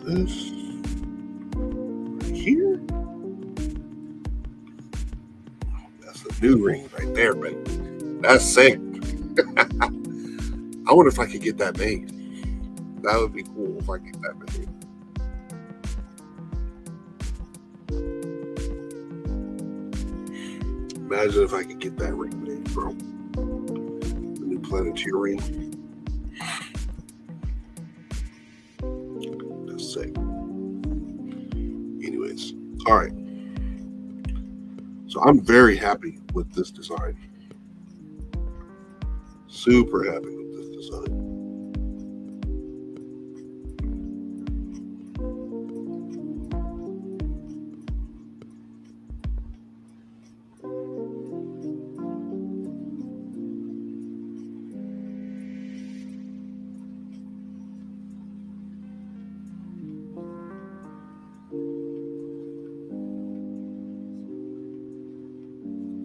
This right here. That's a new ring right there, but that's sick. I wonder if I could get that made. That would be cool if I get that made. Imagine if I could get that ring made, bro. The new Planeteer ring. That's sick. Anyways, all right. So I'm very happy with this design. Super happy with this design.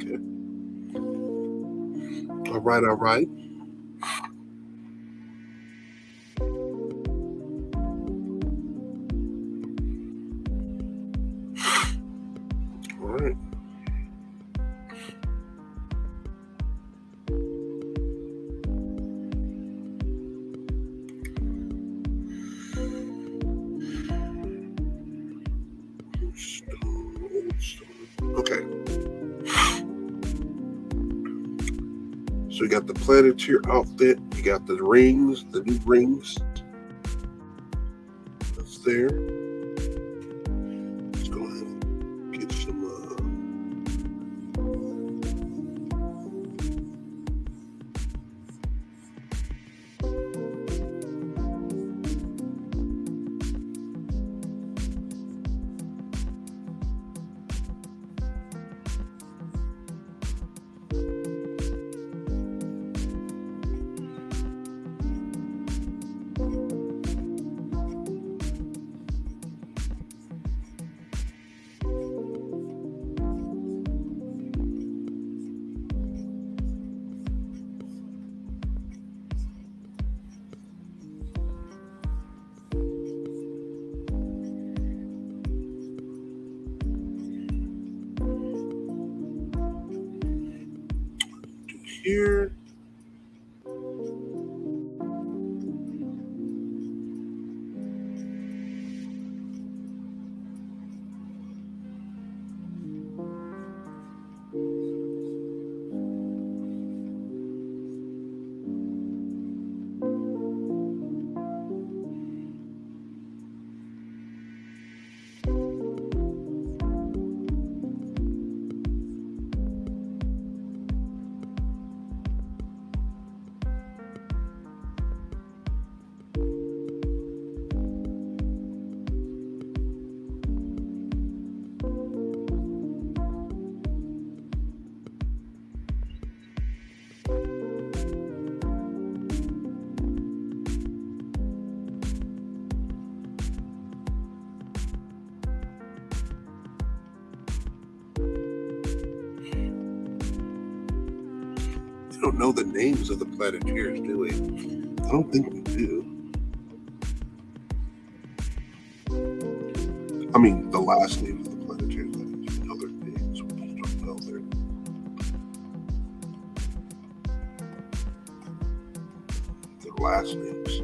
Okay. All right, all right. All right. Okay. So you got the Planeteer outfit. You got the rings, the new rings. That's there. Let's go ahead and get some. Here. We don't know the names of the Planeteers, do we? I don't think we do. I mean, the last names of the Planeteers. We know their names. We just don't know their last names.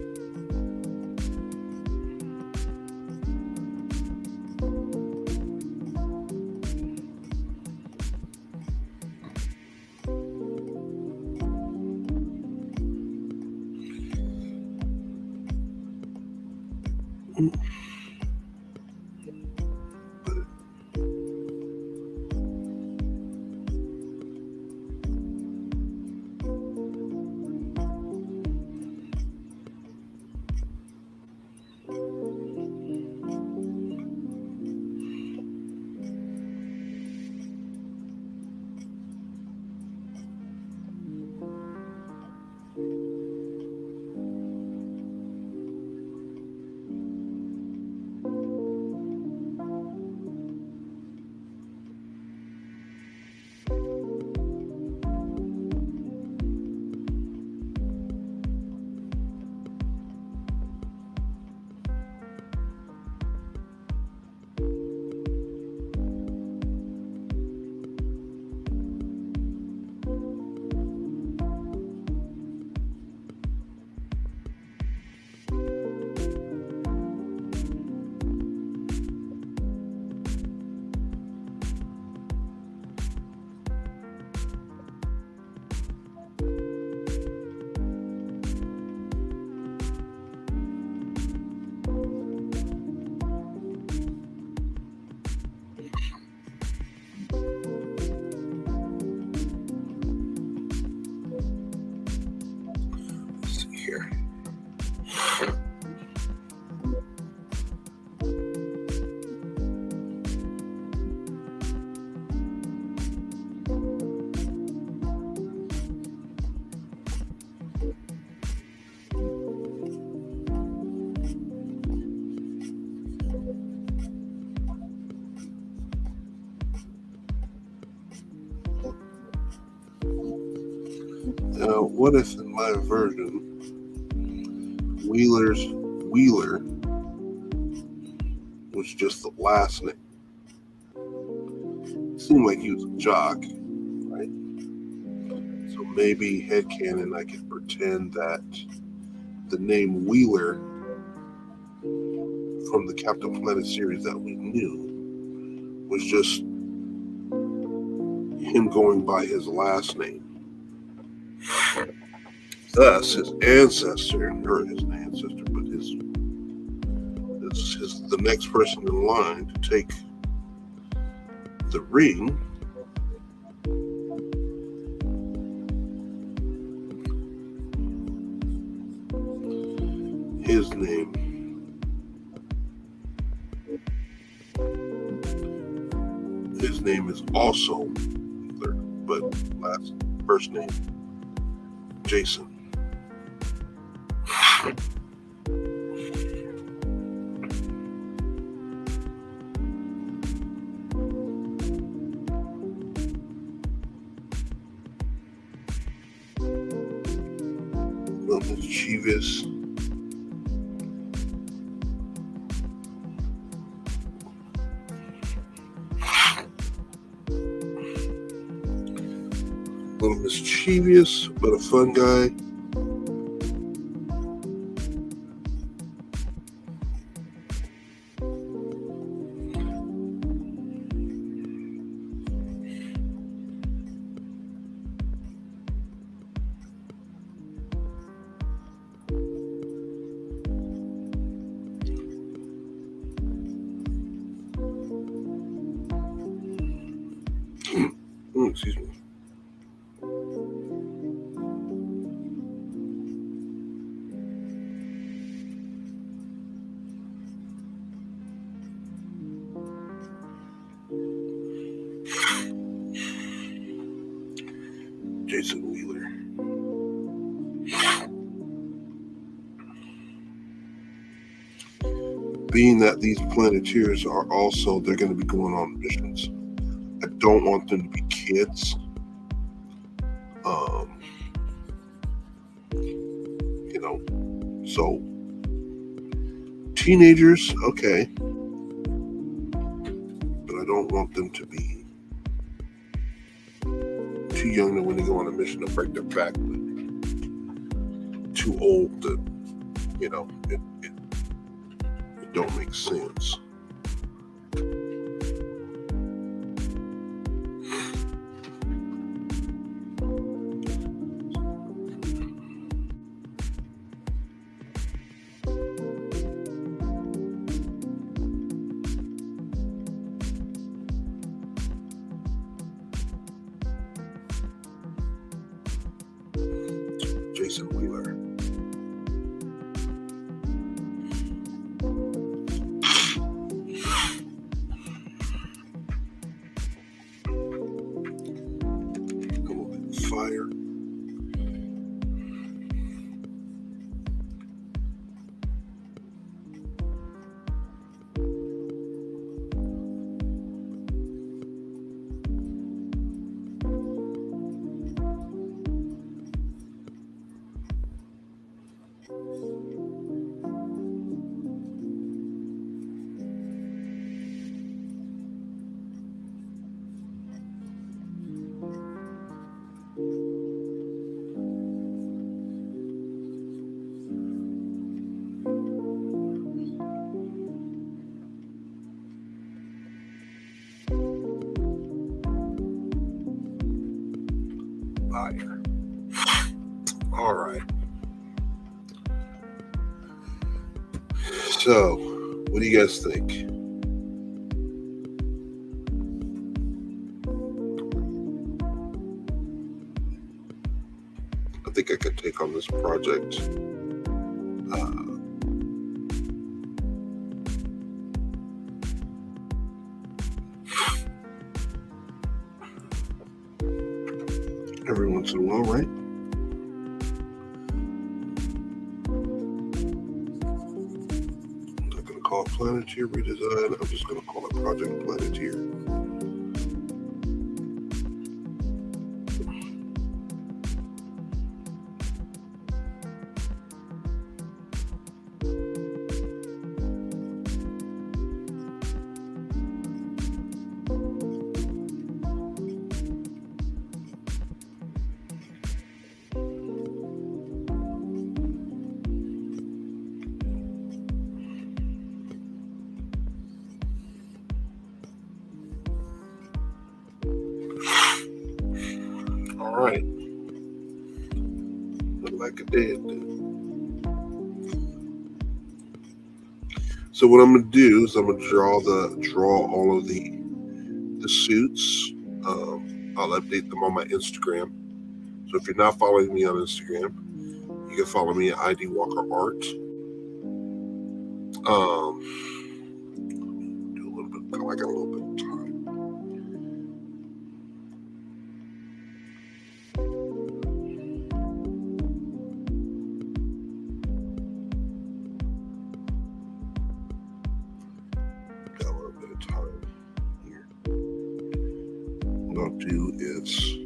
Now, what if in my version, Wheeler was just the last name? It seemed like he was a jock, right? So maybe headcanon, I could pretend that the name Wheeler from the Captain Planet series that we knew was just him going by his last name. Thus, his ancestor, or his ancestor, but the next person in line to take the ring his name is also Wheeler, but first name Jason. Mischievous. A little mischievous, but a fun guy. Excuse me. Jason Wheeler. Being that these Planeteers are also, they're going to be going on missions. I don't want them to be kids. So teenagers, okay. But I don't want them to be too young to when they go on a mission to break their back, but too old to, it don't make sense. Jason Wheeler. Fire. Fire. All right. So, what do you guys think? I think I could take on this project. Every once in a while, right? I'm not going to call it Planeteer Redesign. I'm just going to call it Project Planeteer. All right. Look like it did. So what I'm going to do is I'm going to draw all of the suits. I'll update them on my Instagram. So if you're not following me on Instagram, you can follow me at ID Walker Art. Do a little bit. I got a little bit of time. Got a little bit of time here. What I'll do is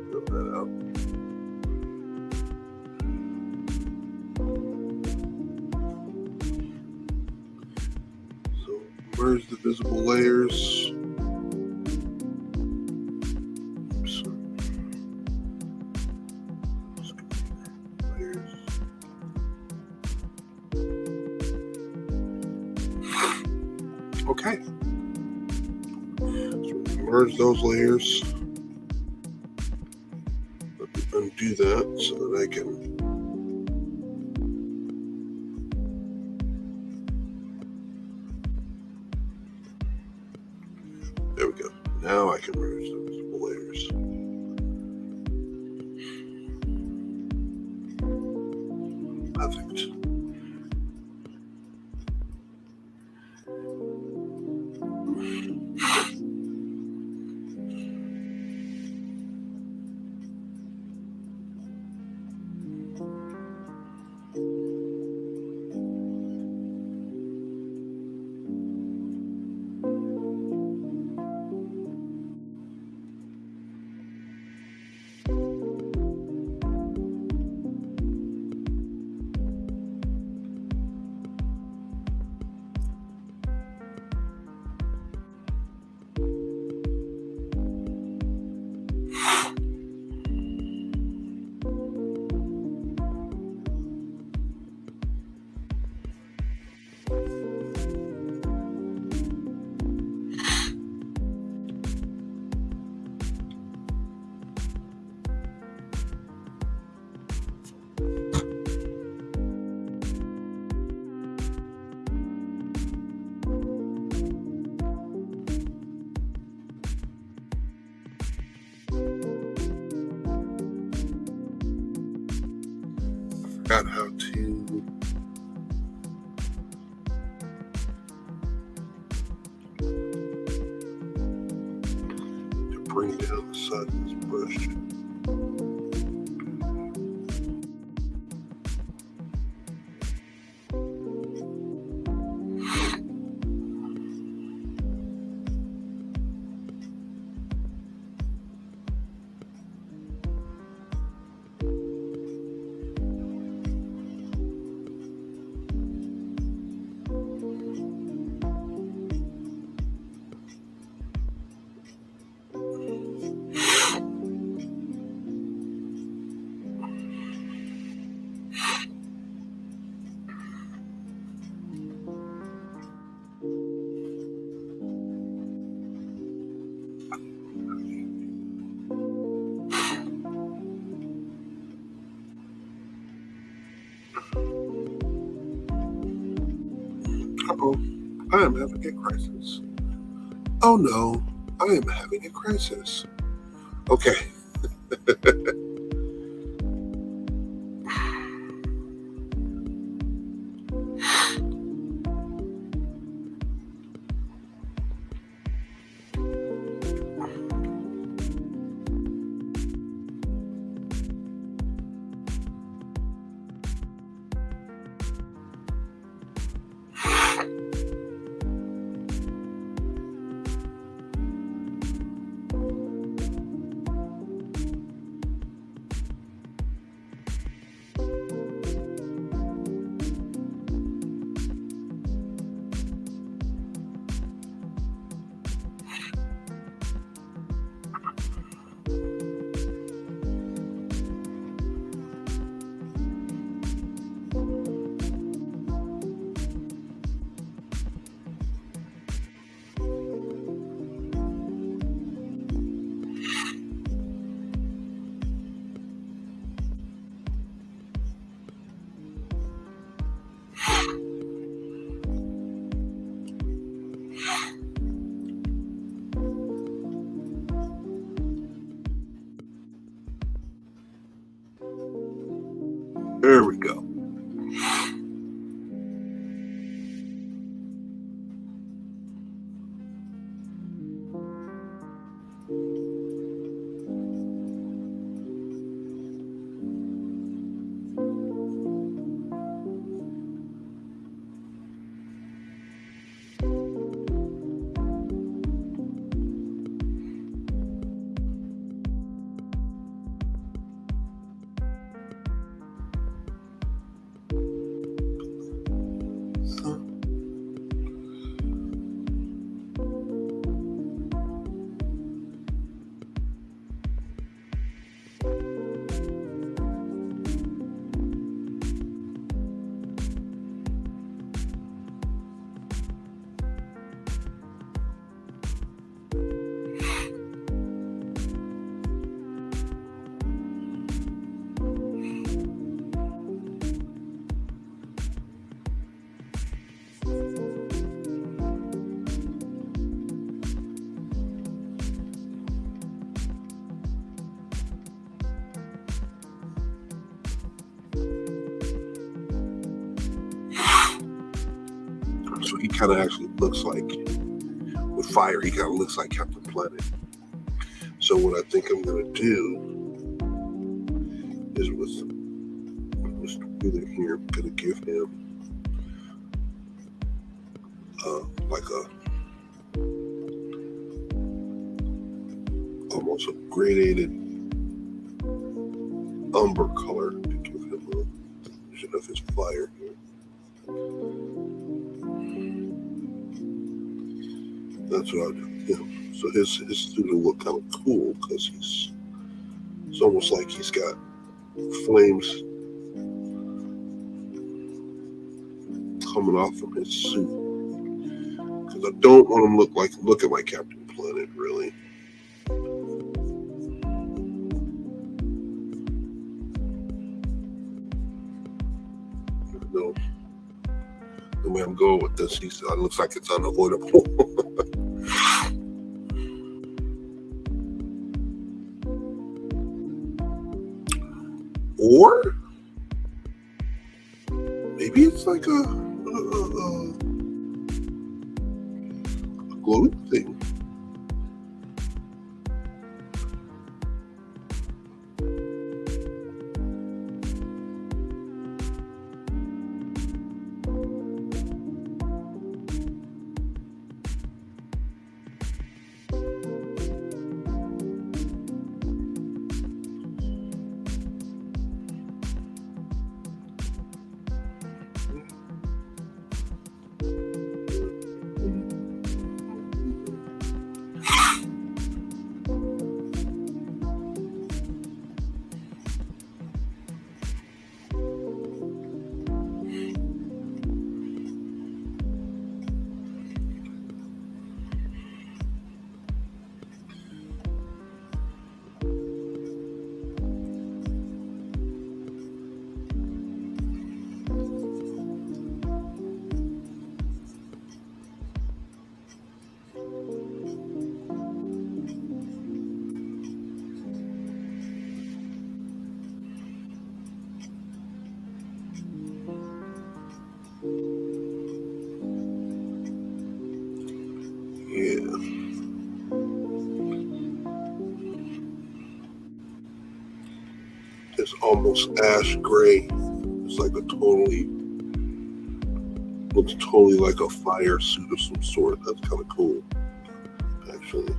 fill that out. So merge the visible layers. Oops. Layers. Okay. So merge those layers. Let me undo that so that I can. There we go. Now I can merge the visible layers. Perfect. Forgot how to bring down the side of this brush. Uh-oh, I am having a crisis. Oh no, I am having a crisis. Okay. There we go. So he kind of actually looks like, with fire, he kind of looks like Captain Planet. So what I think I'm going to do is with Mr. Wheeler here, I'm going to give him like almost a gradated umber color to give him a vision of his fire here. That's what I'll do with him. So his suit will look kind of cool because it's almost like he's got flames coming off from his suit. Because I don't want him looking like Captain Planet, really. No. The way I'm going with this, it looks like it's unavoidable. Or maybe it's like a glowing thing. Yeah. It's almost ash gray. It's like looks totally like a fire suit of some sort. That's kind of cool, actually.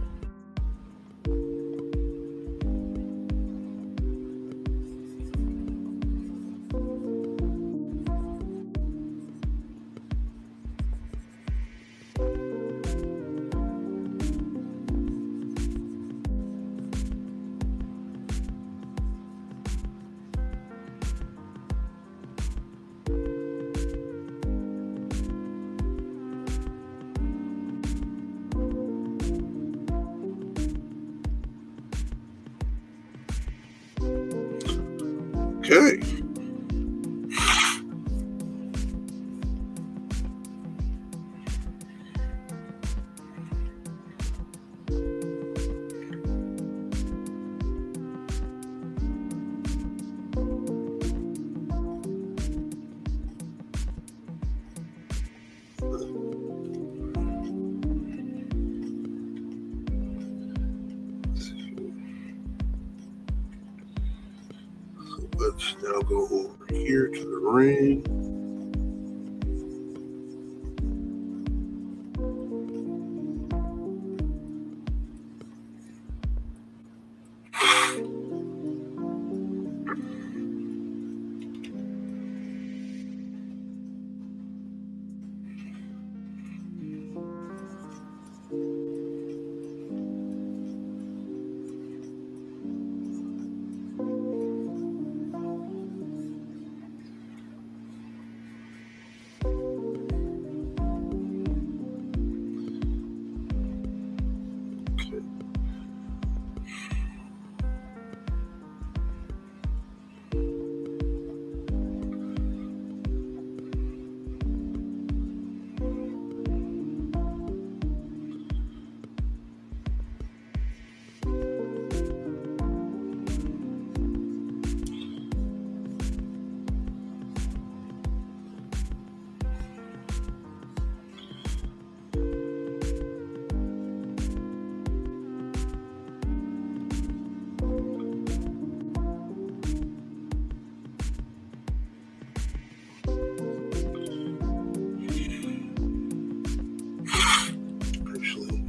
Okay. Now go over here to the ring. Actually,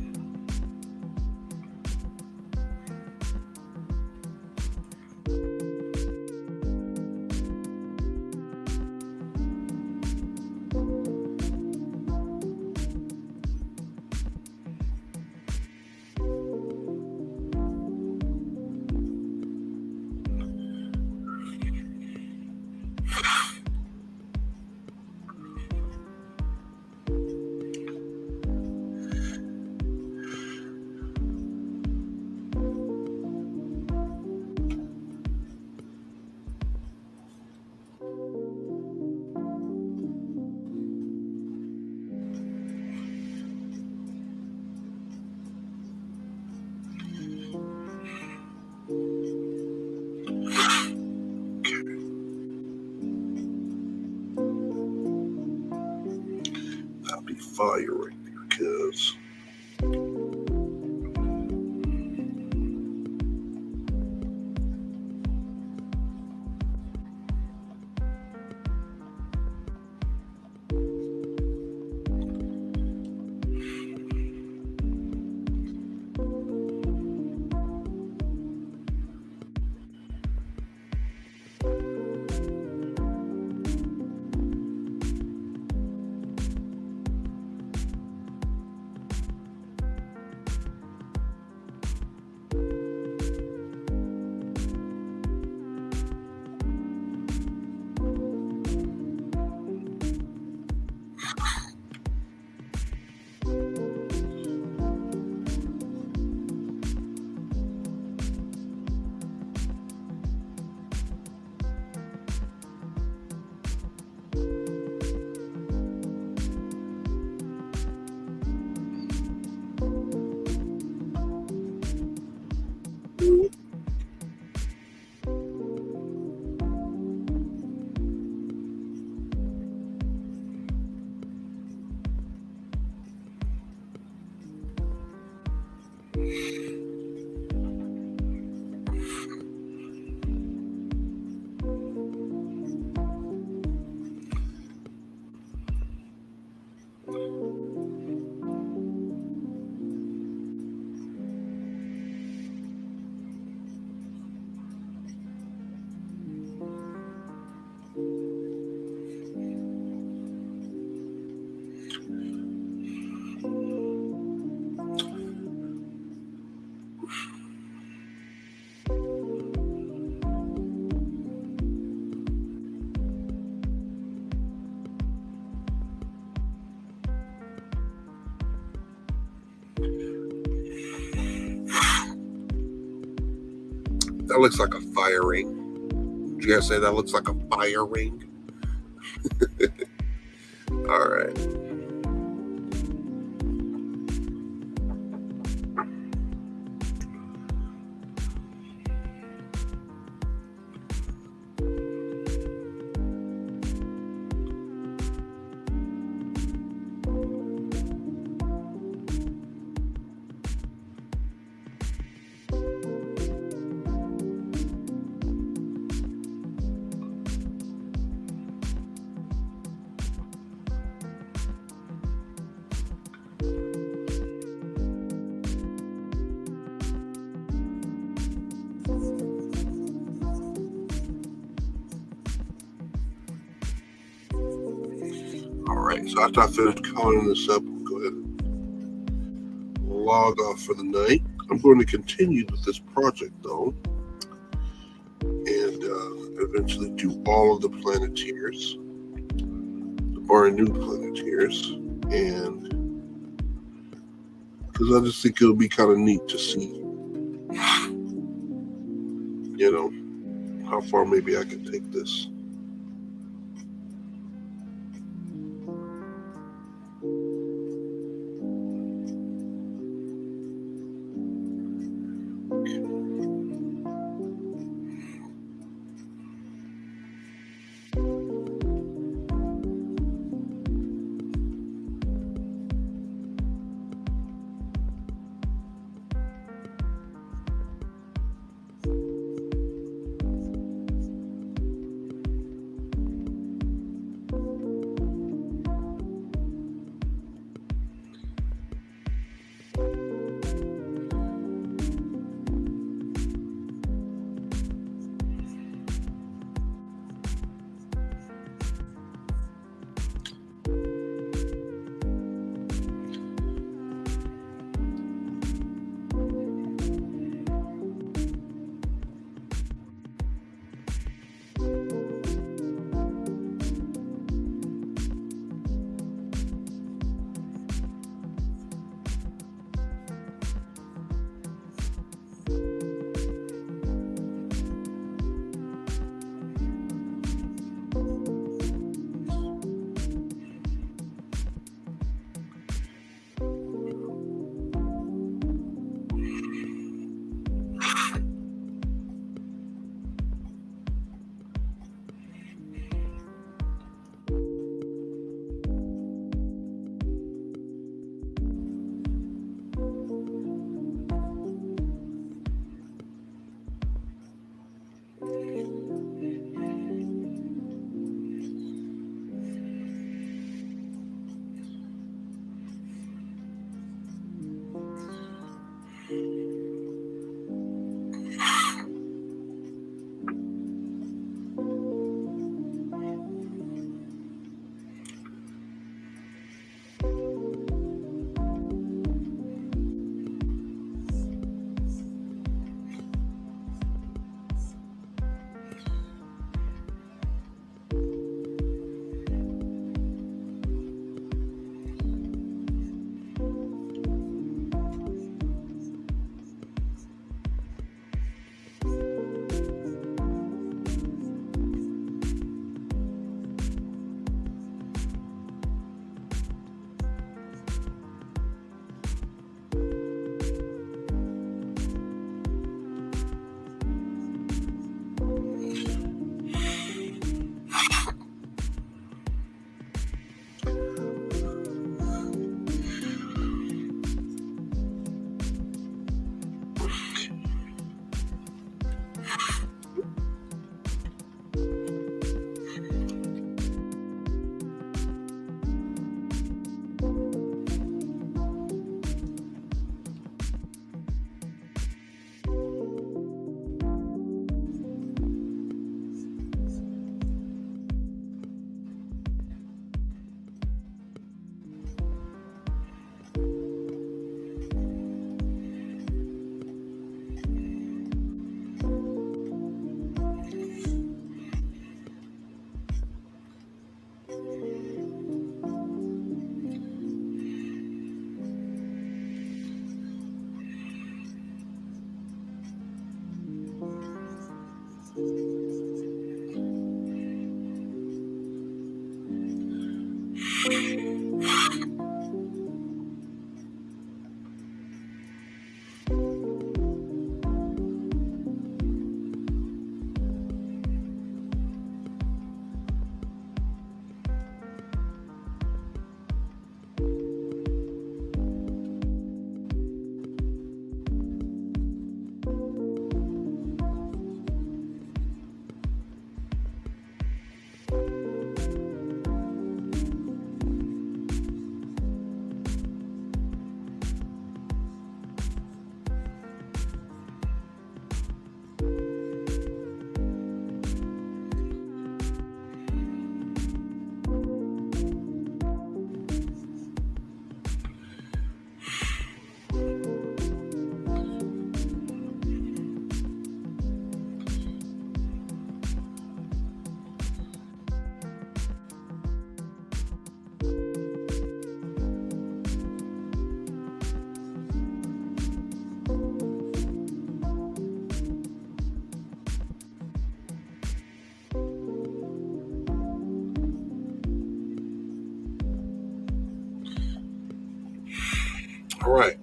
that'll be fire right there, because that looks like a fire ring. Did you guys say that looks like a fire ring? All right. right, so after I finish coloring this up, I'll go ahead and log off for the night. I'm going to continue with this project though, and eventually do all of the Planeteers, the barring new Planeteers, and because I just think it'll be kind of neat to see, how far maybe I can take this. All right.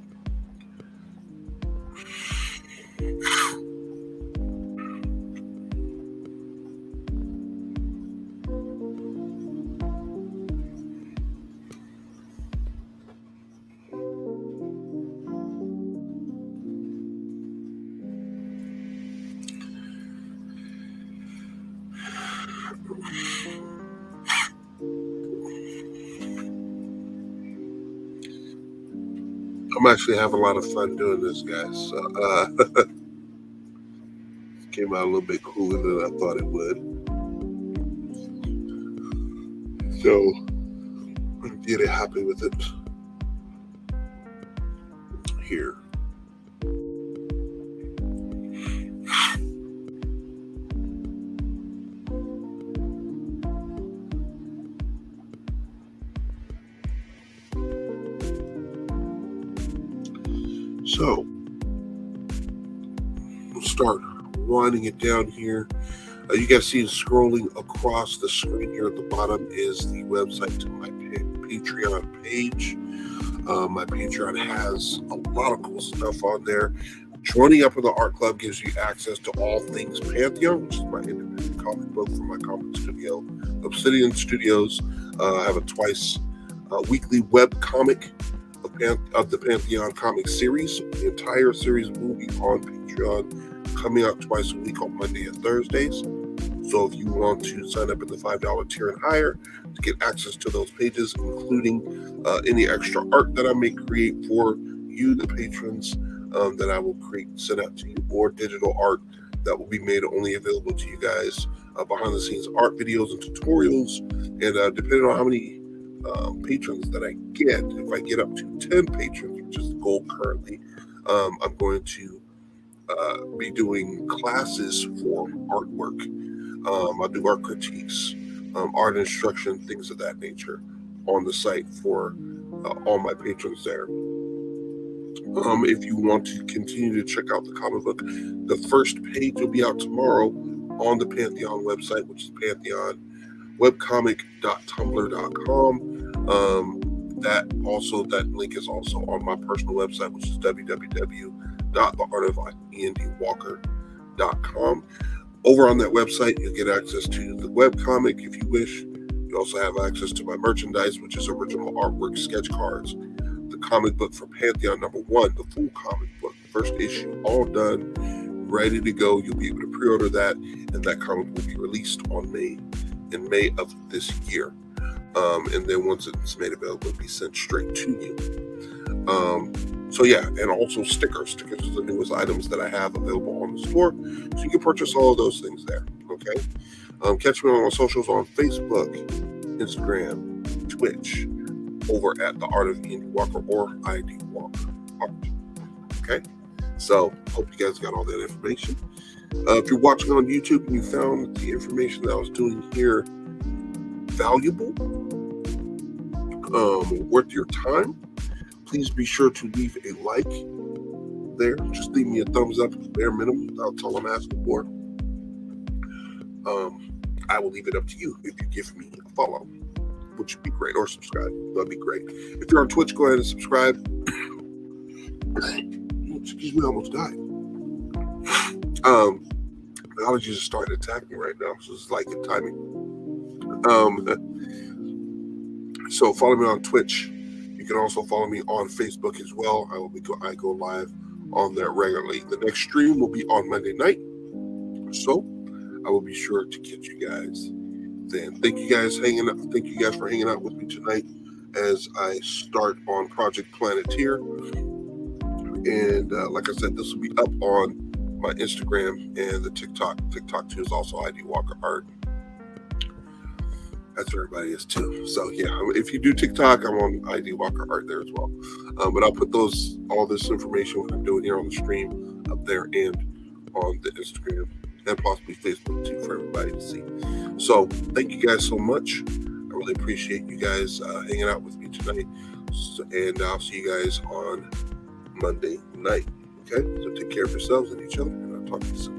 I'm actually having a lot of fun doing this, guys. Came out a little bit cooler than I thought it would. So I'm really happy with it here. So we'll start winding it down here. You guys see scrolling across the screen here at the bottom is the website to my Patreon page. My Patreon has a lot of cool stuff on there. Joining up with the art club gives you access to all things Pantheon, which is my independent comic book from my comic studio, Obsidian Studios. I have a twice weekly web comic of the Pantheon comic series. The entire series will be on Patreon, coming out twice a week on Monday and Thursdays. So if you want to sign up in the $5 tier and higher to get access to those pages, including any extra art that I may create for you, the patrons, that I will create and send out to you, or digital art that will be made only available to you guys, behind the scenes art videos and tutorials. And depending on how many patrons that I get, if I get up to 10 patrons, which is the goal currently, I'm going to be doing classes for artwork. I'll do art critiques, art instruction, things of that nature on the site for all my patrons there. If you want to continue to check out the comic book, the first page will be out tomorrow on the Pantheon website, which is pantheonwebcomic.tumblr.com. That link is also on my personal website, which is www.theartofandywalker.com. Over on that website, you'll get access to the webcomic if you wish. You also have access to my merchandise, which is original artwork, sketch cards, the comic book for Pantheon #1, the full comic book, first issue, all done, ready to go. You'll be able to pre-order that, and that comic will be released in May of this year. And then once it's made available, it'll be sent straight to you. So yeah, and also stickers. Stickers are the newest items that I have available on the store, so you can purchase all of those things there. Okay. Catch me on my socials on Facebook, Instagram, Twitch, over at the Art of Andy Walker or ID Walker Art. Okay. So hope you guys got all that information. If you're watching on YouTube and you found the information that I was doing here valuable, worth your time, please be sure to leave a like there. Just leave me a thumbs up, bare minimum. That's all I'm asking for. I will leave it up to you if you give me a follow, which would be great, or subscribe. That'd be great. If you're on Twitch, go ahead and subscribe. Excuse me, I almost died. Allergies are starting to attack me right now, so it's like good timing. So follow me on Twitch. You can also follow me on Facebook as well. I go live on there regularly. The next stream will be on Monday night, so I will be sure to catch you guys then. Thank you guys for hanging out with me tonight as I start on Project Planeteer. And like I said, this will be up on my Instagram and the TikTok. TikTok too is also ID Walker Art. That's where everybody is too. So yeah, if you do TikTok, I'm on ID Walker Art there as well. But I'll put all this information, what I'm doing here on the stream, up there and on the Instagram and possibly Facebook too for everybody to see. So thank you guys so much. I really appreciate you guys hanging out with me tonight. And I'll see you guys on Monday night. Okay, so take care of yourselves and each other, and I'll talk to you soon.